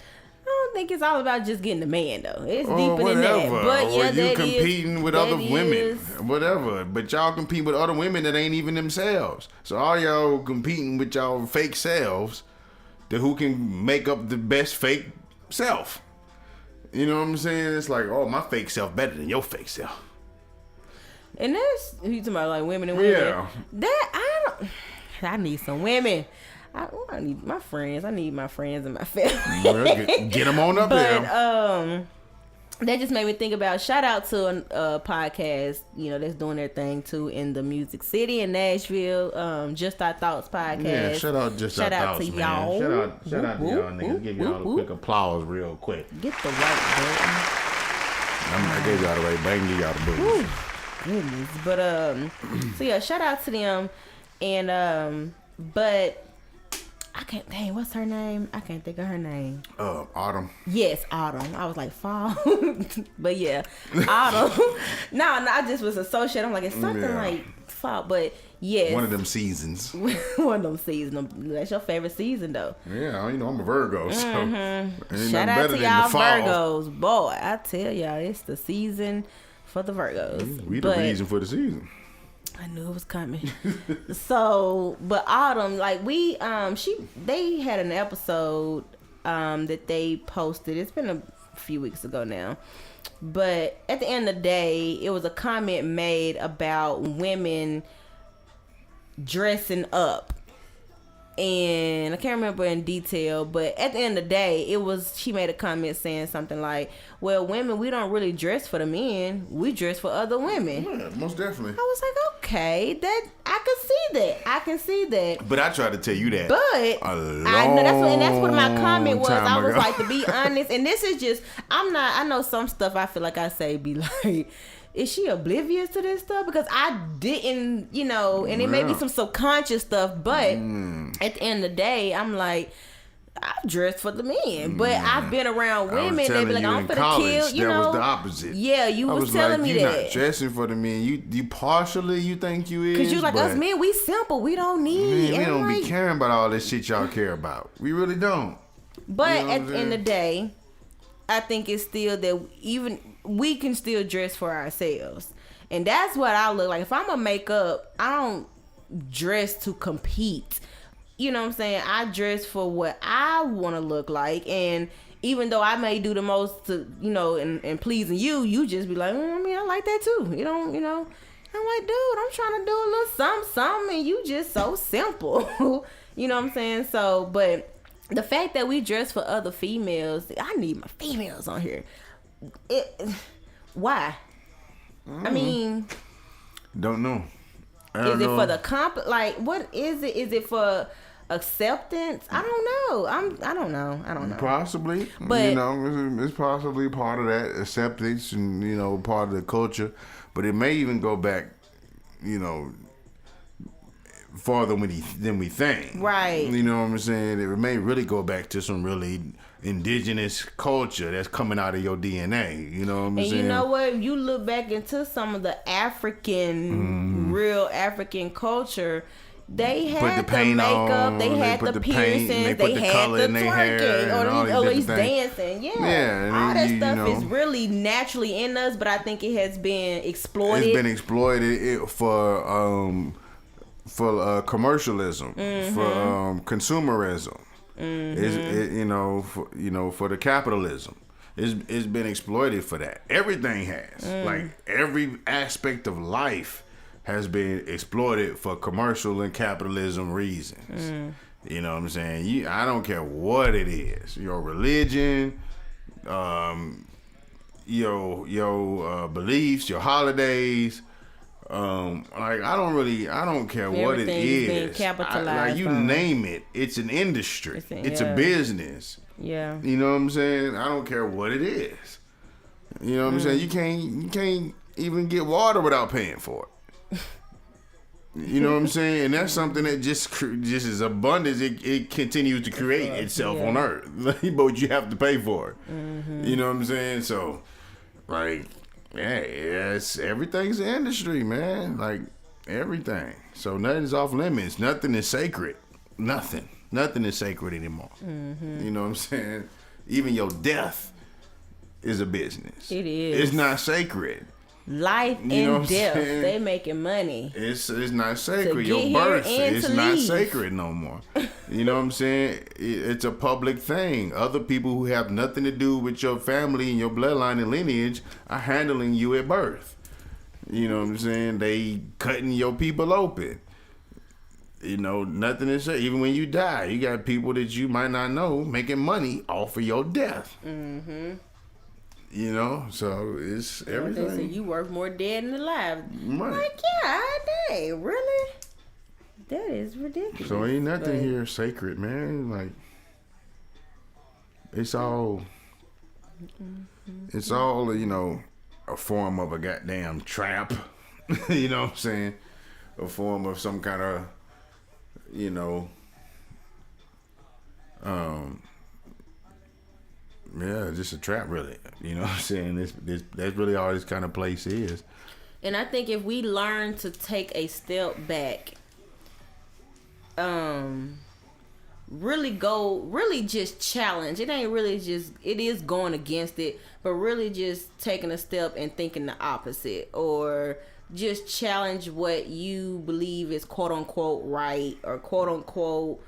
Speaker 2: I don't think it's all about just getting a man, though. It's deeper than that. But
Speaker 3: or
Speaker 2: yeah,
Speaker 3: you competing with other women. Whatever. But y'all compete with other women that ain't even themselves. So all y'all competing with y'all fake selves to who can make up the best fake self. You know what I'm saying? It's like, oh, my fake self better than your fake self.
Speaker 2: And that's, you talking about like women and women.
Speaker 3: Yeah.
Speaker 2: I need some women. I need my friends. I need my friends and my family.
Speaker 3: Well, get them on up there.
Speaker 2: But that just made me think about, shout out to a podcast, you know, that's doing their thing too in the Music City in Nashville. Just Our Thoughts podcast.
Speaker 3: Yeah, shout out to y'all. Shout out to y'all niggas. Give y'all a quick applause real quick.
Speaker 2: Get the right button.
Speaker 3: I gave y'all the right button. Give y'all the button.
Speaker 2: Goodness. But so yeah, shout out to them. And but I can't, dang, what's her name? I can't think of her name.
Speaker 3: Autumn.
Speaker 2: Yes, Autumn. I was like, fall. But yeah, Autumn. No, I just was associated. I'm like, it's something like fall. But yes.
Speaker 3: One of them seasons.
Speaker 2: One of them seasons. That's your favorite season, though.
Speaker 3: Yeah, you know, I'm a Virgo, so.
Speaker 2: Shout out to y'all Virgos. Boy, I tell y'all, it's the season for the Virgos.
Speaker 3: We the reason for the season.
Speaker 2: I knew it was coming. So, but Autumn, like they had an episode that they posted. It's been a few weeks ago now. But at the end of the day, it was a comment made about women dressing up. And I can't remember in detail, but at the end of the day, she made a comment saying something like, well, women, we don't really dress for the men. We dress for other women.
Speaker 3: Yeah, most definitely.
Speaker 2: I was like, okay, that I can see that.
Speaker 3: But I tried to tell you that.
Speaker 2: But I know that's what my comment was. I was like, to be honest, and this is just, I know some stuff I feel like I say be like, is she oblivious to this stuff? Because I didn't, you know, and it may be some subconscious stuff, but at the end of the day, I'm like, I dress for the men, but I've been around women. They be like, I'm finna kill, you know.
Speaker 3: That was the opposite.
Speaker 2: Yeah, you was telling me that.
Speaker 3: You're not dressing for the men. You partially, you think you is.
Speaker 2: Because you like, us men, we simple. We don't need.
Speaker 3: Man, we don't be caring about all this shit y'all care about. We really don't.
Speaker 2: But you know at the end of the day, I think it's still that even we can still dress for ourselves. And that's what I look like. If I'm a makeup, I don't dress to compete. You know what I'm saying? I dress for what I want to look like. And even though I may do the most to, you know, and pleasing you just be like, I mean, I like that too. You don't, you know, I'm like, dude, I'm trying to do a little something, and you just so simple. You know what I'm saying? So, but the fact that we dress for other females, I need my females on here. Why? I mean,
Speaker 3: don't know.
Speaker 2: Is it for the like, what is it? Is it for acceptance? I don't know. I don't know.
Speaker 3: Possibly, but you know, it's possibly part of that acceptance and, you know, part of the culture. But it may even go back, you know, farther than we think. Right. You know what I'm saying? It may really go back to some really indigenous culture that's coming out of your DNA. You know what I'm saying? And
Speaker 2: you know what? You look back into some of the African, real African culture. They had the makeup, they had the piercings, they had the twerking, or he's dancing. Yeah, all that stuff is really naturally in us, but I think it has been exploited.
Speaker 3: It's been exploited for commercialism, for consumerism. For the capitalism. It's been exploited for that. Everything has. Like every aspect of life has been exploited for commercial and capitalism reasons. You know what I'm saying? I don't care what it is. Your religion, your beliefs, your holidays. I don't care what it is. Like you name it, it's an industry. It's a business. Yeah. You know what I'm saying? I don't care what it is. You know what I'm saying? You can't even get water without paying for it. You know what I'm saying? And that's something that just as abundance, it continues to create itself on Earth. But you have to pay for it. Mm-hmm. You know what I'm saying? So, like, everything's an industry, man. Like, everything. So nothing's off limits. Nothing is sacred. Nothing is sacred anymore. Mm-hmm. You know what I'm saying? Even your death is a business.
Speaker 2: It is.
Speaker 3: It's not sacred.
Speaker 2: Life and death, they making money.
Speaker 3: It's not sacred. Your birth is not sacred no more. You know what I'm saying? It's a public thing. Other people who have nothing to do with your family and your bloodline and lineage are handling you at birth. You know what I'm saying? They cutting your people open. You know, nothing is safe. Even when you die, you got people that you might not know making money off of your death. Mm-hmm. You know, so it's everything.
Speaker 2: So you work more dead than alive.
Speaker 3: Right.
Speaker 2: Like, yeah, dang, really? That is ridiculous.
Speaker 3: So ain't nothing here sacred, man. Like, it's all, you know, a form of a goddamn trap. You know what I'm saying? A form of some kind of, you know, yeah, just a trap, really. You know what I'm saying? That's really all this kind of place is.
Speaker 2: And I think if we learn to take a step back, really just challenge. It ain't really just, it is going against it, but really just taking a step and thinking the opposite, or just challenge what you believe is quote unquote right, or quote unquote,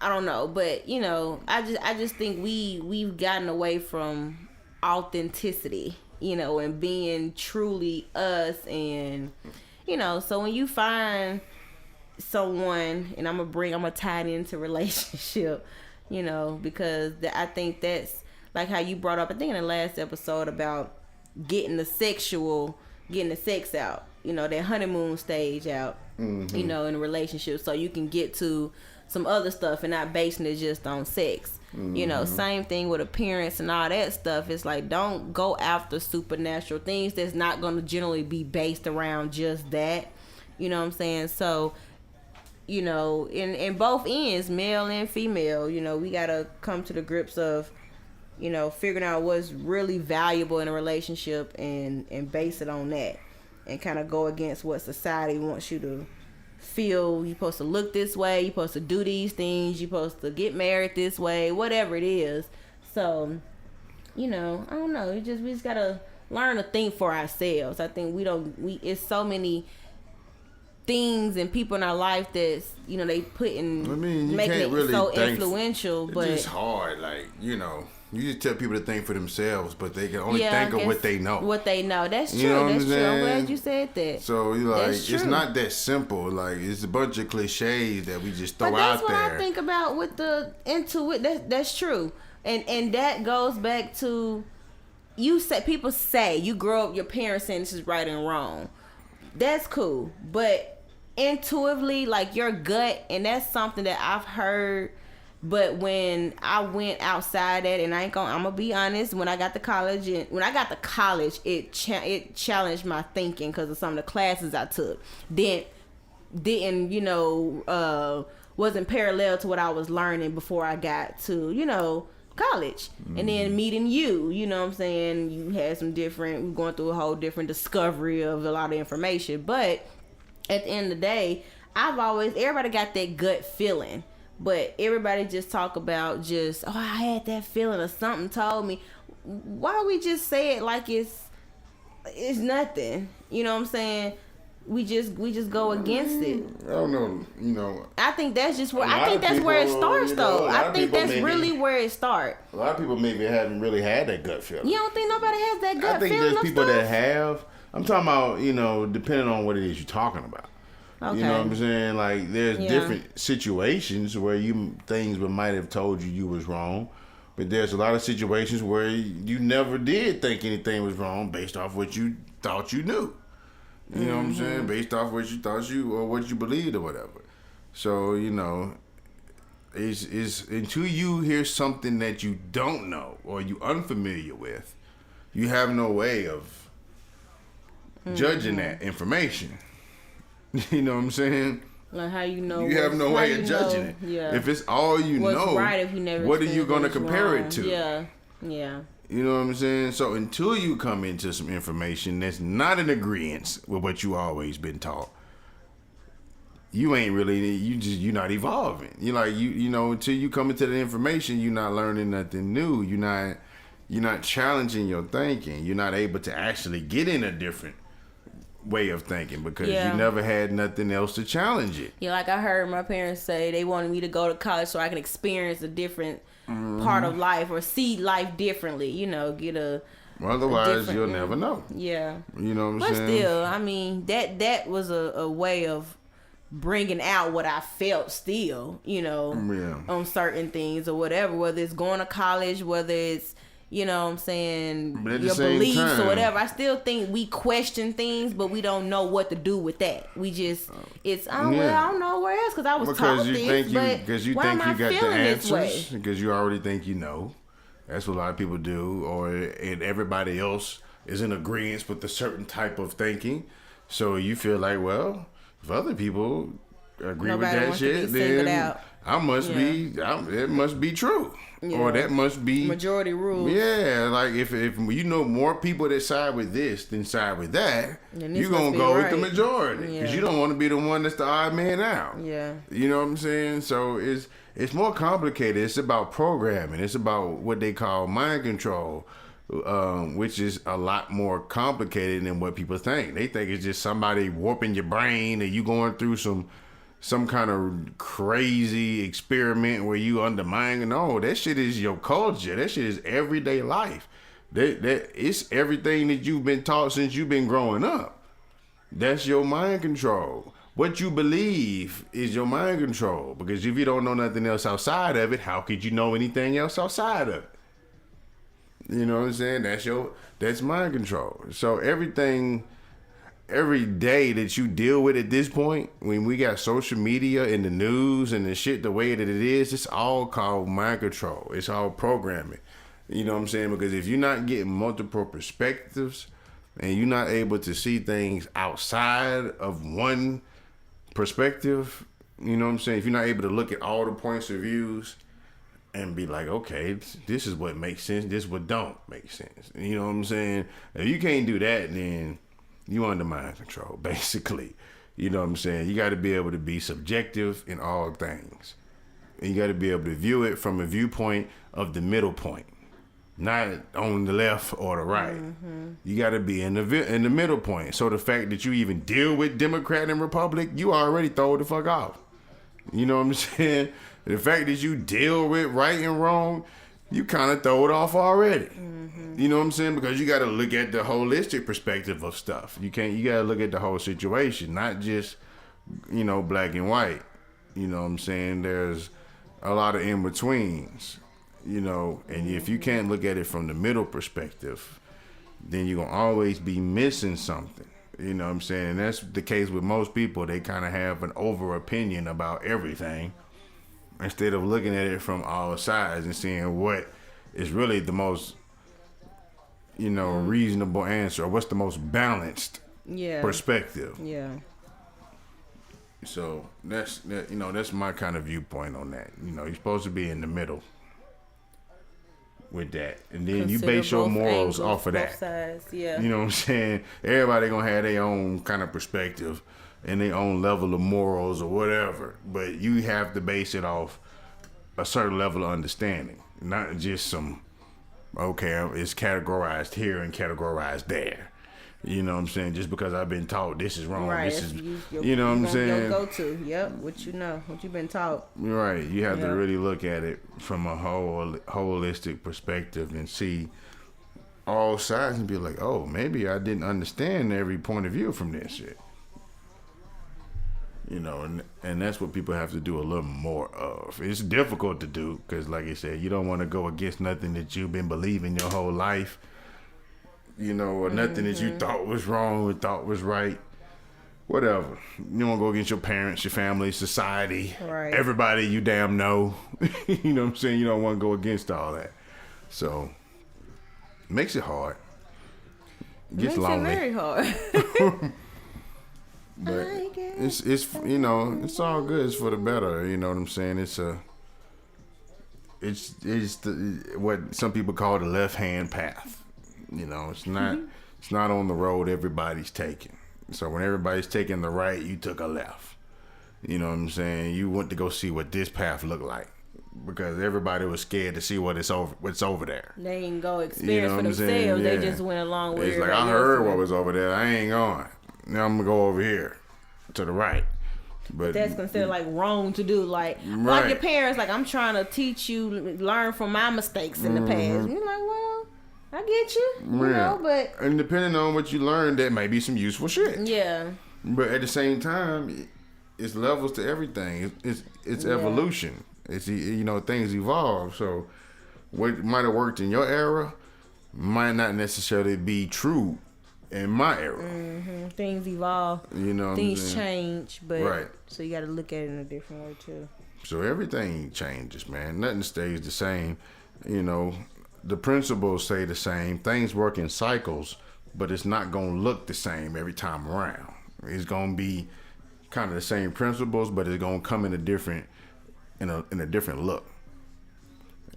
Speaker 2: I don't know, but you know, I just think we've gotten away from authenticity, you know, and being truly us. And you know, so when you find someone, and I'm gonna tie it into relationship, you know, because I think that's like how you brought up, I think in the last episode, about getting the sex out, you know, that honeymoon stage out, mm-hmm. you know, in a relationship, so you can get to some other stuff and not basing it just on sex. Mm-hmm. You know, same thing with appearance and all that stuff. It's like, don't go after supernatural things that's not going to generally be based around just that. You know what I'm saying? So, you know, in both ends, male and female, you know, we got to come to the grips of, you know, figuring out what's really valuable in a relationship and base it on that, and kind of go against what society wants you to feel. You're supposed to look this way, you're supposed to do these things, you're supposed to get married this way, whatever it is. So, you know, I don't know, we just gotta learn to think for ourselves. I think it's so many things and people in our life that's, you know, they put in, making it really so influential. But
Speaker 3: it's hard, like, you know, you just tell people to think for themselves, but they can only think of what they know.
Speaker 2: What they know. That's true.
Speaker 3: You know
Speaker 2: That's true. I'm glad you said that.
Speaker 3: So, like, it's not that simple. Like, it's a bunch of cliches that we just throw out there.
Speaker 2: But that's what I think about with the intuition. That's true. And that goes back to, people say, you grow up, your parents saying this is right and wrong. That's cool. But intuitively, like your gut, and that's something that I've heard. But when I went outside that, and I'm gonna be honest, when I got to college, it challenged my thinking because of some of the classes I took. Didn't you know, wasn't parallel to what I was learning before I got to, you know, college. Mm-hmm. And then meeting you know what I'm saying, you had we're going through a whole different discovery of a lot of information. But at the end of the day, everybody got that gut feeling. But everybody just talk about I had that feeling, or something told me. Why don't we just say it like it's nothing? You know what I'm saying? We just go against it.
Speaker 3: I don't know, you know.
Speaker 2: I think that's just where where it starts, though. I think that's really where it starts.
Speaker 3: A lot of people maybe haven't really had that gut feeling.
Speaker 2: You don't think nobody has that gut feeling?
Speaker 3: I think there's people that have. I'm talking about, you know, depending on what it is you're talking about. Okay. You know what I'm saying? Like, there's different situations where things might have told you was wrong, but there's a lot of situations where you never did think anything was wrong based off what you thought you knew. You know what I'm saying? Based off what you thought or what you believed or whatever. So, you know, is until you hear something that you don't know or you unfamiliar with, you have no way of judging that information. You know what I'm saying?
Speaker 2: Like how you know?
Speaker 3: You have no way of
Speaker 2: you
Speaker 3: judging
Speaker 2: know,
Speaker 3: it.
Speaker 2: Yeah.
Speaker 3: If it's all you
Speaker 2: What's
Speaker 3: know,
Speaker 2: right if you never
Speaker 3: what are you going to
Speaker 2: experienced
Speaker 3: compare
Speaker 2: wrong.
Speaker 3: it to?
Speaker 2: Yeah. Yeah.
Speaker 3: You know what I'm saying? So until you come into some information that's not in agreement with what you always been taught, you ain't really you're not evolving. You're like you know until you come into the information, you're not learning nothing new. You're not challenging your thinking. You're not able to actually get in a different way of thinking because you never had nothing else to challenge it.
Speaker 2: Yeah, like I heard my parents say they wanted me to go to college so I can experience a different part of life or see life differently. You know, get a.
Speaker 3: Otherwise, you'll never know.
Speaker 2: Yeah.
Speaker 3: You know what I'm
Speaker 2: but
Speaker 3: saying?
Speaker 2: But still, I mean, that was a way of bringing out what I felt still, you know, on certain things or whatever, whether it's going to college, whether it's, you know what I'm saying, your beliefs or whatever. I still think we question things, but we don't know what to do with that. We just, well, I don't know where else because I was taught this,
Speaker 3: because you think you got the answers, because you already think you know. That's what a lot of people do, and everybody else is in agreement with a certain type of thinking. So you feel like, well, if other people agree with that shit, then I must be. It must be true, or that must be
Speaker 2: majority rule.
Speaker 3: Yeah, like if you know more people that side with this than side with that, you're gonna go with the majority because you don't want to be the one that's the odd man out.
Speaker 2: Yeah,
Speaker 3: you know what I'm saying. So it's more complicated. It's about programming. It's about what they call mind control. Which is a lot more complicated than what people think. They think it's just somebody warping your brain and you going through some kind of crazy experiment where you undermine. No, that shit is your culture. That shit is everyday life. That it's everything that you've been taught since you've been growing up. That's your mind control. What you believe is your mind control. Because if you don't know nothing else outside of it, how could you know anything else outside of it? You know what I'm saying? That's mind control. So every day that you deal with at this point, when we got social media and the news and the shit the way that it is, it's all called mind control. It's all programming. You know what I'm saying? Because if you're not getting multiple perspectives and you're not able to see things outside of one perspective, you know what I'm saying? If you're not able to look at all the points of views and be like, okay, this is what makes sense, this what don't make sense. You know what I'm saying? If you can't do that, then you under mind control, basically. You know what I'm saying? You got to be able to be subjective in all things. And you got to be able to view it from a viewpoint of the middle point, not on the left or the right. Mm-hmm. You got to be in the middle point. So the fact that you even deal with Democrat and Republic, you already throw the fuck off. You know what I'm saying? The fact that you deal with right and wrong, you kind of throw it off already. Mm-hmm. You know what I'm saying? Because you got to look at the holistic perspective of stuff. You got to look at the whole situation, not just, black and white. You know what I'm saying? There's a lot of in-betweens, and if you can't look at it from the middle perspective, then you're going to always be missing something. You know what I'm saying? And that's the case with most people. They kind of have an over opinion about everything, instead of looking at it from all sides and seeing what is really the most, reasonable answer, or what's the most balanced perspective.
Speaker 2: Yeah.
Speaker 3: So that's my kind of viewpoint on that. You're supposed to be in the middle with that, and then you base your morals off of that.
Speaker 2: Sides, yeah.
Speaker 3: You know what I'm saying? Everybody gonna have their own kind of perspective and their own level of morals or whatever, but you have to base it off a certain level of understanding, not just some, okay, it's categorized here and categorized there. You know what I'm saying? Just because I've been taught this is wrong.
Speaker 2: Right.
Speaker 3: This is, you know what I'm saying?
Speaker 2: Your go-to. Yep. What you've been taught.
Speaker 3: Right. You have to really look at it from a holistic perspective and see all sides and be like, oh, maybe I didn't understand every point of view from this shit. And that's what people have to do a little more of. It's difficult to do because, like I said, you don't want to go against nothing that you've been believing your whole life, or nothing that you thought was wrong or thought was right. Whatever. You don't want to go against your parents, your family, society, everybody you damn know. You know what I'm saying? You don't want to go against all that. So, it makes it hard. It gets lonely.
Speaker 2: It very hard.
Speaker 3: But it's you know, it's all good. It's for the better. You know what I'm saying? It's what some people call the left hand path. You know, it's not on the road everybody's taking. So when everybody's taking the right, you took a left. You know what I'm saying? You went to go see what this path looked like because everybody was scared to see what's over there.
Speaker 2: They didn't go experience
Speaker 3: You know
Speaker 2: for
Speaker 3: what I'm
Speaker 2: themselves.
Speaker 3: saying?
Speaker 2: They
Speaker 3: Yeah.
Speaker 2: just went along with it.
Speaker 3: It's like, I heard what was over there. I ain't going. Now I'm going to go over here to the right. But
Speaker 2: that's considered like wrong to do. Like your parents, like, I'm trying to teach you, learn from my mistakes in the past. And you're like, well, I get you, you know, but.
Speaker 3: And depending on what you learn, that may be some useful shit.
Speaker 2: Yeah.
Speaker 3: But at the same time, it's levels to everything. It's evolution. It's, you know, things evolve. So what might have worked in your era might not necessarily be true in my era.
Speaker 2: Mm-hmm. Things evolve.
Speaker 3: You know what
Speaker 2: things
Speaker 3: I'm saying?
Speaker 2: change, but so you got to look at it in a different way too.
Speaker 3: So everything changes, man. Nothing stays the same. You know, the principles stay the same. Things work in cycles, but it's not gonna look the same every time around. It's gonna be kind of the same principles, but it's gonna come in a different look.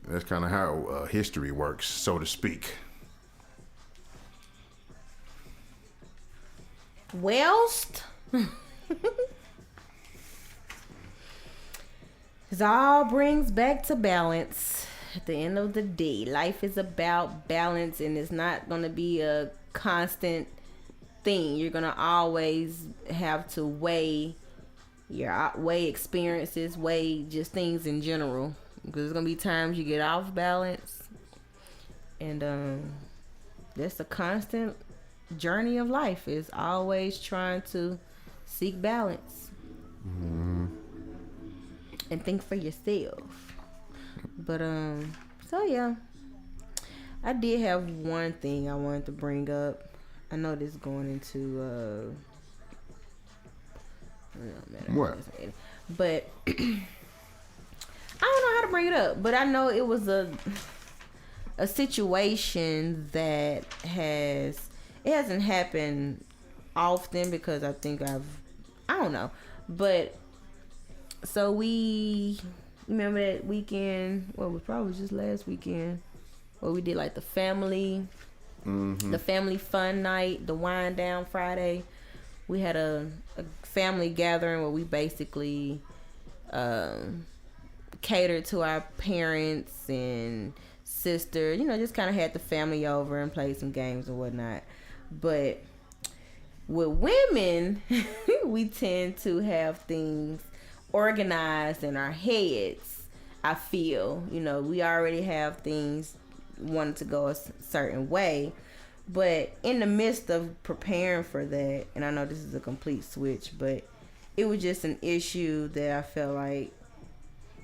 Speaker 3: That's kind of how history works, so to speak.
Speaker 2: Whilst it all brings back to balance. At the end of the day, life is about balance, and it's not going to be a constant thing. You're going to always have to weigh experiences, weigh just things in general, because there's going to be times you get off balance, and that's a constant journey of life. Is always trying to seek balance and think for yourself. But so yeah, I did have one thing I wanted to bring up. I know this is going into
Speaker 3: What?
Speaker 2: But I don't know how to bring it up. But I know it was a situation that it hasn't happened often because I think I don't know. But so we remember that weekend, well, it was probably just last weekend, where we did like the family fun night, the wind down Friday. We had a family gathering where we basically catered to our parents and sister, you know, just kind of had the family over and played some games and whatnot. But with women, we tend to have things organized in our heads. I feel, you know, we already have things wanting to go a certain way, but in the midst of preparing for that, and I know this is a complete switch, but it was just an issue that I felt like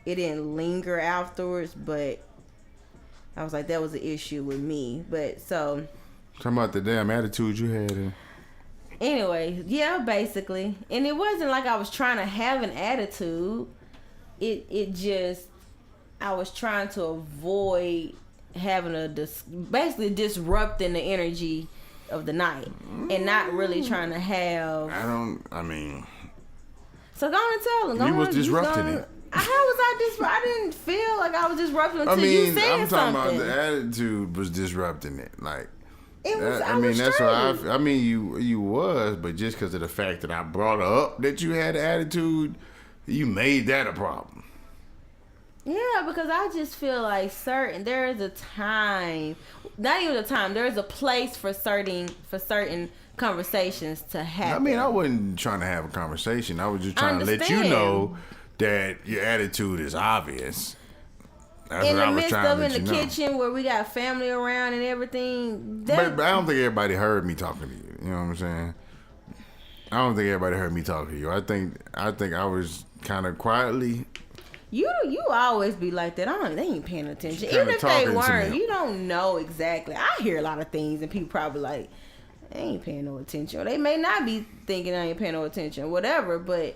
Speaker 2: it didn't linger afterwards, but I was like, that was an issue with me. But so
Speaker 3: talking about the damn attitude you had.
Speaker 2: Anyway, yeah, basically. And it wasn't like I was trying to have an attitude. It just, I was trying to avoid having basically disrupting the energy of the night and not really trying to have. So go on and tell them.
Speaker 3: You was disrupting it.
Speaker 2: How was I didn't feel like I was disrupting until you said
Speaker 3: I'm talking
Speaker 2: something.
Speaker 3: about the attitude was disrupting it. Like,
Speaker 2: it was.
Speaker 3: that's what I mean. You was, but just because of the fact that I brought up that you had an attitude, you made that a problem.
Speaker 2: Yeah, because I just feel like there is a time, not even a time, there is a place for certain conversations to happen.
Speaker 3: I mean, I wasn't trying to have a conversation. I was just trying to let you know that your attitude is obvious. That's
Speaker 2: in
Speaker 3: what
Speaker 2: the
Speaker 3: I was
Speaker 2: midst
Speaker 3: trying
Speaker 2: of
Speaker 3: to
Speaker 2: in
Speaker 3: let
Speaker 2: the
Speaker 3: you know.
Speaker 2: kitchen where we got family around and everything.
Speaker 3: But I don't think everybody heard me talking to you. You know what I'm saying? I don't think everybody heard me talking to you. I think I was kind of quietly.
Speaker 2: You always be like that. They ain't paying attention.
Speaker 3: Kinda
Speaker 2: Even if they
Speaker 3: talking to
Speaker 2: weren't,
Speaker 3: me.
Speaker 2: you don't know exactly. I hear a lot of things and people probably like, they ain't paying no attention. Or they may not be thinking I ain't paying no attention, whatever. But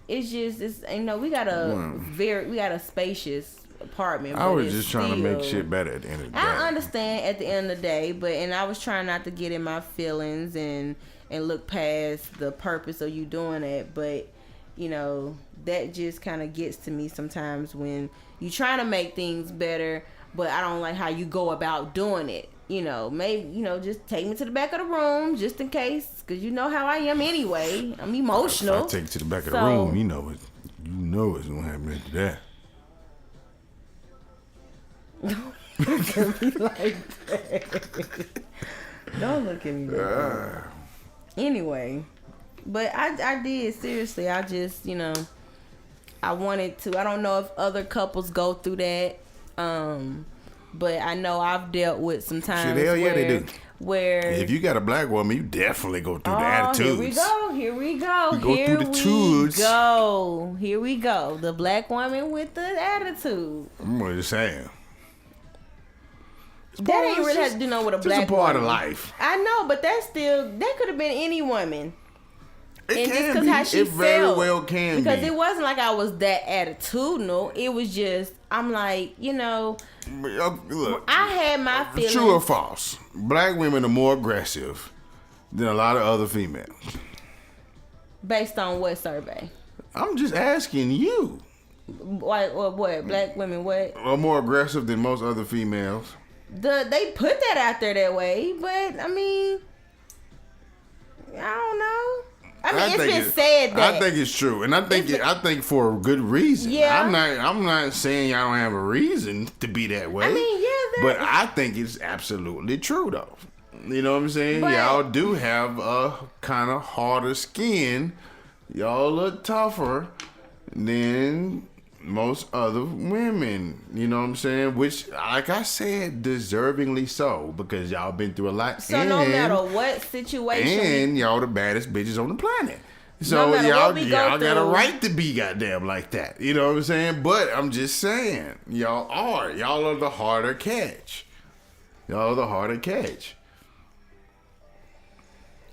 Speaker 2: it's just, we got a spacious apartment.
Speaker 3: I
Speaker 2: but
Speaker 3: was
Speaker 2: it's
Speaker 3: just trying to make
Speaker 2: still-
Speaker 3: shit better at the end of the day.
Speaker 2: I understand at the end of the day, and I was trying not to get in my feelings and look past the purpose of you doing it, but you know, that just kind of gets to me sometimes when you trying to make things better, but I don't like how you go about doing it. You know, maybe, you know, just take me to the back of the room just in case, because you know how I am anyway. I'm emotional.
Speaker 3: If I take you to the back of the room, you know it's gonna happen after that.
Speaker 2: Don't look at me like that. Don't look at me like that. Anyway, but I did, seriously. I just, you know, I wanted to. I don't know if other couples go through that. But I know I've dealt with some times
Speaker 3: Hell yeah, they do.
Speaker 2: Where
Speaker 3: If you got a black woman, you definitely go through the attitudes.
Speaker 2: Here we go.
Speaker 3: You go through the tudes.
Speaker 2: Here we go. The black woman with the attitude.
Speaker 3: I'm just saying.
Speaker 2: That ain't really have to do no with a black woman.
Speaker 3: It's a part of life.
Speaker 2: I know, but that could have been any woman.
Speaker 3: It
Speaker 2: and
Speaker 3: can
Speaker 2: just
Speaker 3: be.
Speaker 2: how she
Speaker 3: It very
Speaker 2: felt,
Speaker 3: well can
Speaker 2: because
Speaker 3: be.
Speaker 2: it wasn't like I was that attitudinal. It was just, I'm like, you know,
Speaker 3: Look,
Speaker 2: I had my feelings.
Speaker 3: true or false? Black women are more aggressive than a lot of other females.
Speaker 2: Based on what survey?
Speaker 3: I'm just asking you.
Speaker 2: What? Black women what?
Speaker 3: Are more aggressive than most other females.
Speaker 2: They put that out there that way, but I mean, I don't know. I mean, it's been said that.
Speaker 3: I think it's true, and I think for a good reason.
Speaker 2: Yeah.
Speaker 3: I'm not saying y'all don't have a reason to be that way.
Speaker 2: I mean, yeah,
Speaker 3: but I think it's absolutely true, though. You know what I'm saying?
Speaker 2: But,
Speaker 3: y'all do have a kind of harder skin. Y'all look tougher than most other women. You know what I'm saying? Which, like I said, deservingly so, because y'all been through a lot.
Speaker 2: So no matter what situation,
Speaker 3: and y'all the baddest bitches on the planet. So
Speaker 2: no
Speaker 3: y'all got a right to be goddamn like that. You know what I'm saying? But I'm just saying, y'all are the harder catch. Y'all are the harder catch.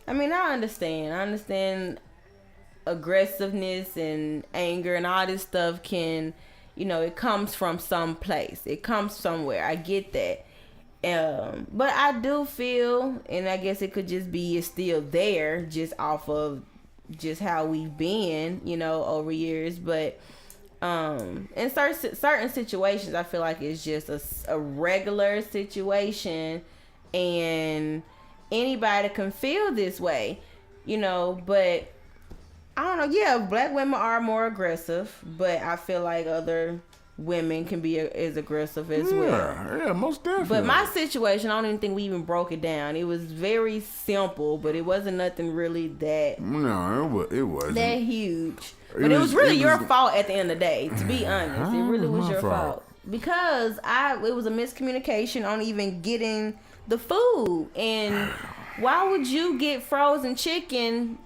Speaker 2: I mean, I understand aggressiveness and anger and all this stuff can, you know, it comes from some place. It comes somewhere. I get that. But I do feel, and I guess it could just be it's still there just off of just how we've been, you know, over years. But in certain situations, I feel like it's just a regular situation, and anybody can feel this way, you know. But I don't know. Yeah, black women are more aggressive, but I feel like other women can be as aggressive as well.
Speaker 3: Yeah, most definitely.
Speaker 2: But my situation, I don't even think we even broke it down. It was very simple, but it wasn't nothing really that.
Speaker 3: No, it wasn't
Speaker 2: that huge. But it was really your fault at the end of the day. To be honest, it really was your fault because it was a miscommunication on even getting the food. And why would you get frozen chicken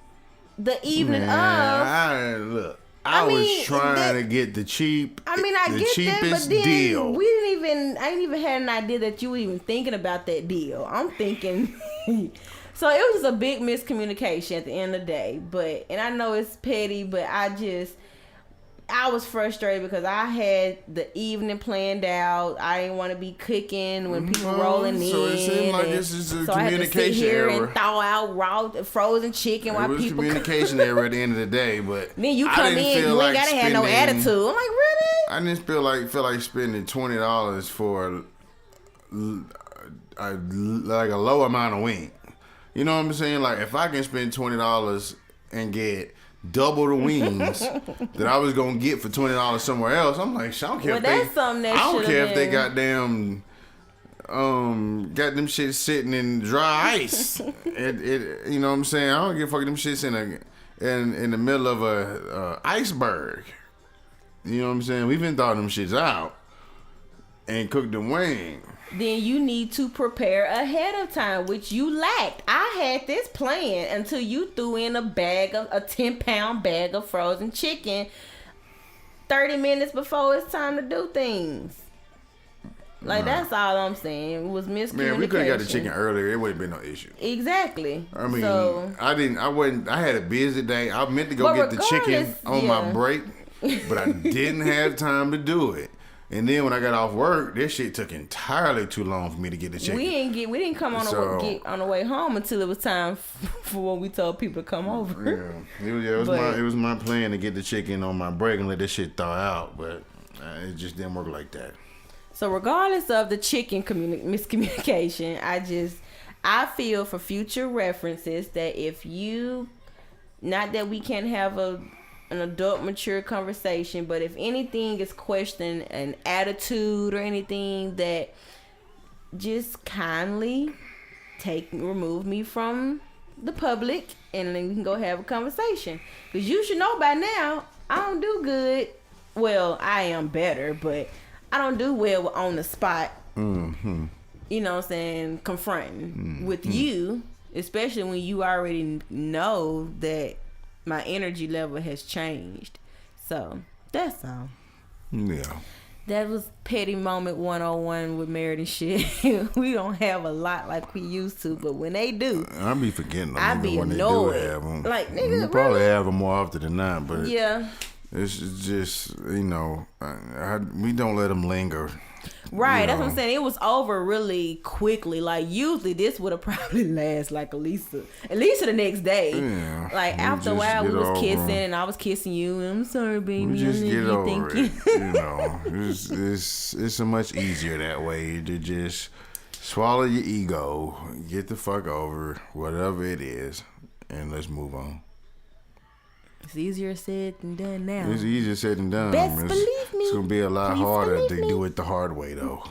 Speaker 2: the evening of?
Speaker 3: I was trying to get the cheapest
Speaker 2: that, but then
Speaker 3: deal.
Speaker 2: I ain't even had an idea that you were even thinking about that deal. I'm thinking, so it was just a big miscommunication at the end of the day. And I know it's petty, but I was frustrated because I had the evening planned out. I didn't want to be cooking when people rolling in.
Speaker 3: So it seemed like this is a communication
Speaker 2: I had to sit here
Speaker 3: error.
Speaker 2: and thaw out raw frozen chicken while people
Speaker 3: communication error at the end of the day. But
Speaker 2: then you come in, you ain't gotta have no attitude. I'm like, really?
Speaker 3: I didn't feel like spending $20 for like a low amount of wing. You know what I'm saying? Like if I can spend $20 and get double the wings that I was gonna get for $20 somewhere else, I'm like, I don't care. I don't care if they got them shit sitting in dry ice. You know what I'm saying? I don't give a fuck them shits in the middle of a iceberg. You know what I'm saying? We've been thawing them shits out and cooked them wings.
Speaker 2: Then you need to prepare ahead of time, which you lacked. I had this plan until you threw in a 10-pound bag of frozen chicken 30 minutes before it's time to do things. Like, that's all I'm saying. It was miscommunication.
Speaker 3: Man, we could have got the chicken earlier. It wouldn't have been no issue.
Speaker 2: Exactly.
Speaker 3: I mean, I had a busy day. I meant to go get the chicken on my break, but I didn't have time to do it. And then when I got off work, this shit took entirely too long for me to get the chicken.
Speaker 2: We didn't come on get on the way home until it was time for when we told people to come over.
Speaker 3: Yeah, it was my plan to get the chicken on my break and let this shit thaw out, but it just didn't work like that.
Speaker 2: So regardless of the chicken miscommunication, I feel for future references that if you, not that we can't have an adult mature conversation, but if anything is questioning an attitude or anything, that just kindly remove me from the public and then we can go have a conversation. Because you should know by now, I don't do good. Well, I am better, but I don't do well on the spot. Mm-hmm. You know what I'm saying? Confronting with you, especially when you already know that my energy level has changed. So that's all.
Speaker 3: Yeah.
Speaker 2: That was Petty Moment 101 with Married and Shit. We don't have a lot like we used to, but when they do,
Speaker 3: I be forgetting them.
Speaker 2: I be
Speaker 3: when
Speaker 2: annoyed.
Speaker 3: They do have them.
Speaker 2: Like, nigga,
Speaker 3: you probably
Speaker 2: really?
Speaker 3: have them more often than not, but
Speaker 2: yeah.
Speaker 3: It's just, we don't let them linger.
Speaker 2: Right, that's what I'm saying. It was over really quickly. Like, usually this would have probably lasted like at least the next day.
Speaker 3: Yeah,
Speaker 2: like, after a while, we was kissing and I was kissing you. And I'm sorry, baby.
Speaker 3: We just get over it. It's so much easier that way to just swallow your ego, get the fuck over whatever it is, and let's move on.
Speaker 2: It's easier said than done now.
Speaker 3: It's easier said than done.
Speaker 2: Best believe me.
Speaker 3: It's gonna be a lot harder to do it the hard way, though.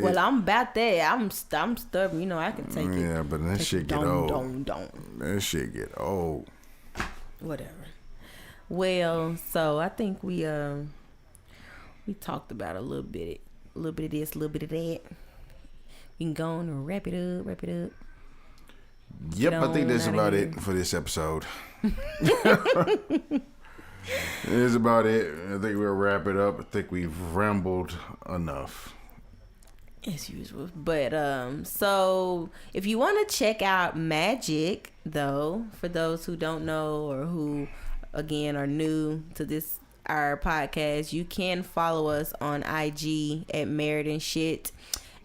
Speaker 2: Well, I'm about that. I'm stubborn. You know, I can take it.
Speaker 3: Yeah, but that shit get old.
Speaker 2: Don't.
Speaker 3: That shit get old.
Speaker 2: Whatever. Well, so I think we talked about a little bit of this, a little bit of that. We can go on and wrap it up.
Speaker 3: Yep, I think that's about it for this episode. It's about it. I think we'll wrap it up. I think we've rambled enough.
Speaker 2: As usual. But so if you want to check out Magic, though, for those who don't know or who again are new to our podcast, you can follow us on IG at Married and Shit,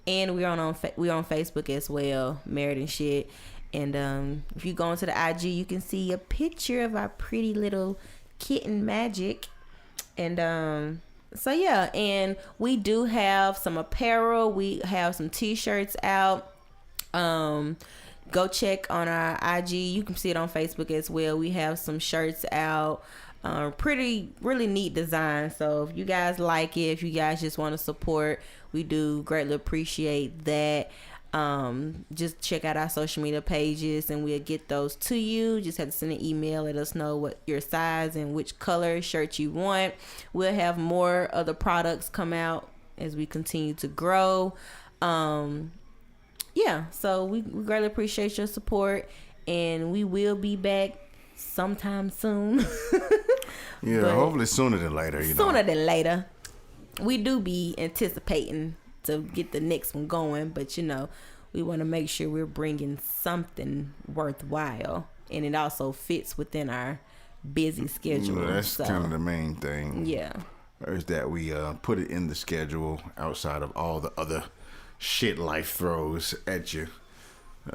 Speaker 2: and we're on Facebook as well, Married and Shit. And if you go into the IG, you can see a picture of our pretty little kitten Magic. And so yeah, and we do have some apparel. We have some t-shirts out. Go check on our IG. You can see it on Facebook as well. We have some shirts out. Really neat design. So if you guys like it, if you guys just want to support, we do greatly appreciate that. Just check out our social media pages and we'll get those to you. Just have to send an email, let us know what your size and which color shirt you want. We'll have more other products come out as we continue to grow. Yeah, so we greatly appreciate your support, and we will be back sometime soon.
Speaker 3: Yeah,
Speaker 2: but
Speaker 3: hopefully sooner than later.
Speaker 2: Sooner than later. We do be anticipating to get the next one going, but we want to make sure we're bringing something worthwhile, and it also fits within our busy schedule.
Speaker 3: That's kind of the main thing.
Speaker 2: Yeah,
Speaker 3: is that we put it in the schedule outside of all the other shit life throws at you.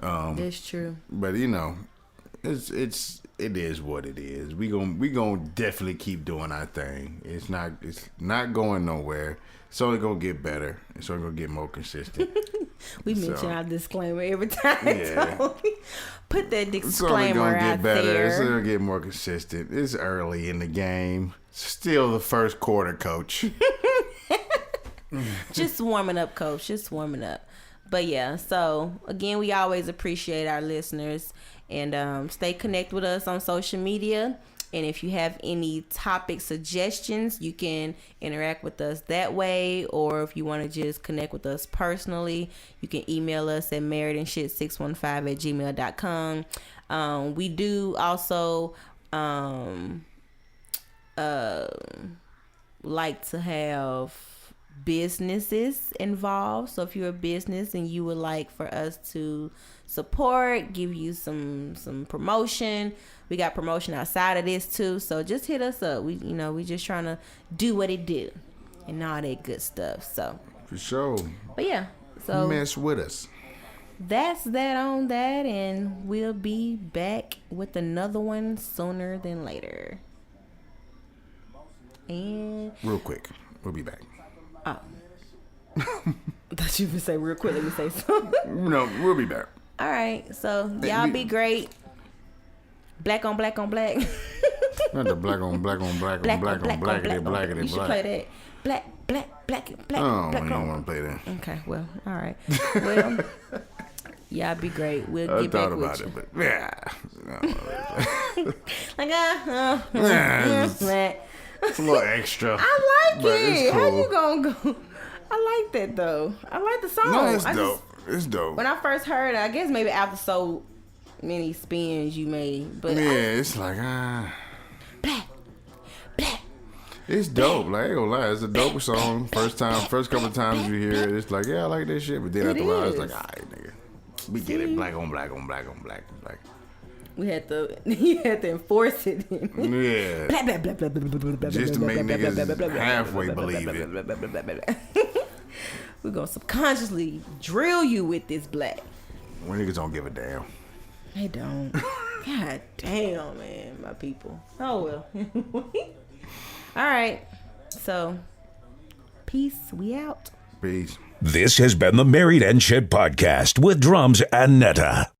Speaker 2: That's true.
Speaker 3: But it is what it is. We gonna definitely keep doing our thing. It's not going nowhere. It's only gonna get better. It's only gonna get more consistent.
Speaker 2: We mention our disclaimer every time.
Speaker 3: Yeah.
Speaker 2: So put that disclaimer
Speaker 3: it's only gonna get better.
Speaker 2: there.
Speaker 3: It's gonna get more consistent. It's early in the game. Still the first quarter, coach.
Speaker 2: Just warming up, coach. Just warming up. But yeah, so again, we always appreciate our listeners, and stay connected with us on social media. And if you have any topic suggestions, you can interact with us that way. Or if you want to just connect with us personally, you can email us at marriedandshit615@gmail.com. We do also like to have businesses involved. So if you're a business and you would like for us to support, give you some promotion, we got promotion outside of this too. So just hit us up. We just trying to do what it do. and all that good stuff. So
Speaker 3: For sure.
Speaker 2: but yeah, so
Speaker 3: Mess with us.
Speaker 2: that's that on that, and we'll be back with another one sooner than later. And
Speaker 3: Real quick. We'll be back.
Speaker 2: I thought you would say real quick. Let me say something.
Speaker 3: No, we'll be back.
Speaker 2: All right, so y'all be great. Black on black on black.
Speaker 3: Not the black on black on black on black on blackity blackity
Speaker 2: You should
Speaker 3: black.
Speaker 2: play that. Black
Speaker 3: Oh,
Speaker 2: black
Speaker 3: you don't
Speaker 2: on.
Speaker 3: want to play that.
Speaker 2: Okay, well, all right. Well, y'all be great. We'll
Speaker 3: I
Speaker 2: get
Speaker 3: thought
Speaker 2: back
Speaker 3: about
Speaker 2: with
Speaker 3: it,
Speaker 2: you.
Speaker 3: but yeah.
Speaker 2: Like
Speaker 3: It's a little extra.
Speaker 2: I like
Speaker 3: But
Speaker 2: it.
Speaker 3: it's
Speaker 2: How
Speaker 3: cool.
Speaker 2: you gonna go? I like that though. I like the song.
Speaker 3: No, it's
Speaker 2: I
Speaker 3: dope. It's dope.
Speaker 2: When I first heard it, I guess maybe after so many spins you made, but
Speaker 3: Yeah, it's like
Speaker 2: black.
Speaker 3: it's dope. Like I ain't gonna lie, it's a dope song. First couple of times you hear it, it's like, yeah, I like this shit. But then after a while, it's like, all right, nigga, we get it. Black on black on black on black on black.
Speaker 2: We had to, you had to enforce it.
Speaker 3: Yeah,
Speaker 2: Blah, blah, blah, blah, blah, blah, blah,
Speaker 3: just to
Speaker 2: blah,
Speaker 3: make
Speaker 2: blah, blah, blah, blah, blah,
Speaker 3: niggas
Speaker 2: blah,
Speaker 3: halfway
Speaker 2: blah, blah,
Speaker 3: believe
Speaker 2: blah,
Speaker 3: it.
Speaker 2: blah, blah, blah, blah, blah. We're gonna subconsciously drill you with this black.
Speaker 3: When niggas don't give a damn.
Speaker 2: They don't. God damn, man, my people. Oh well. All right. So, peace. We out.
Speaker 3: Peace.
Speaker 1: This has been the Married and Shit Podcast with Drums and Netta.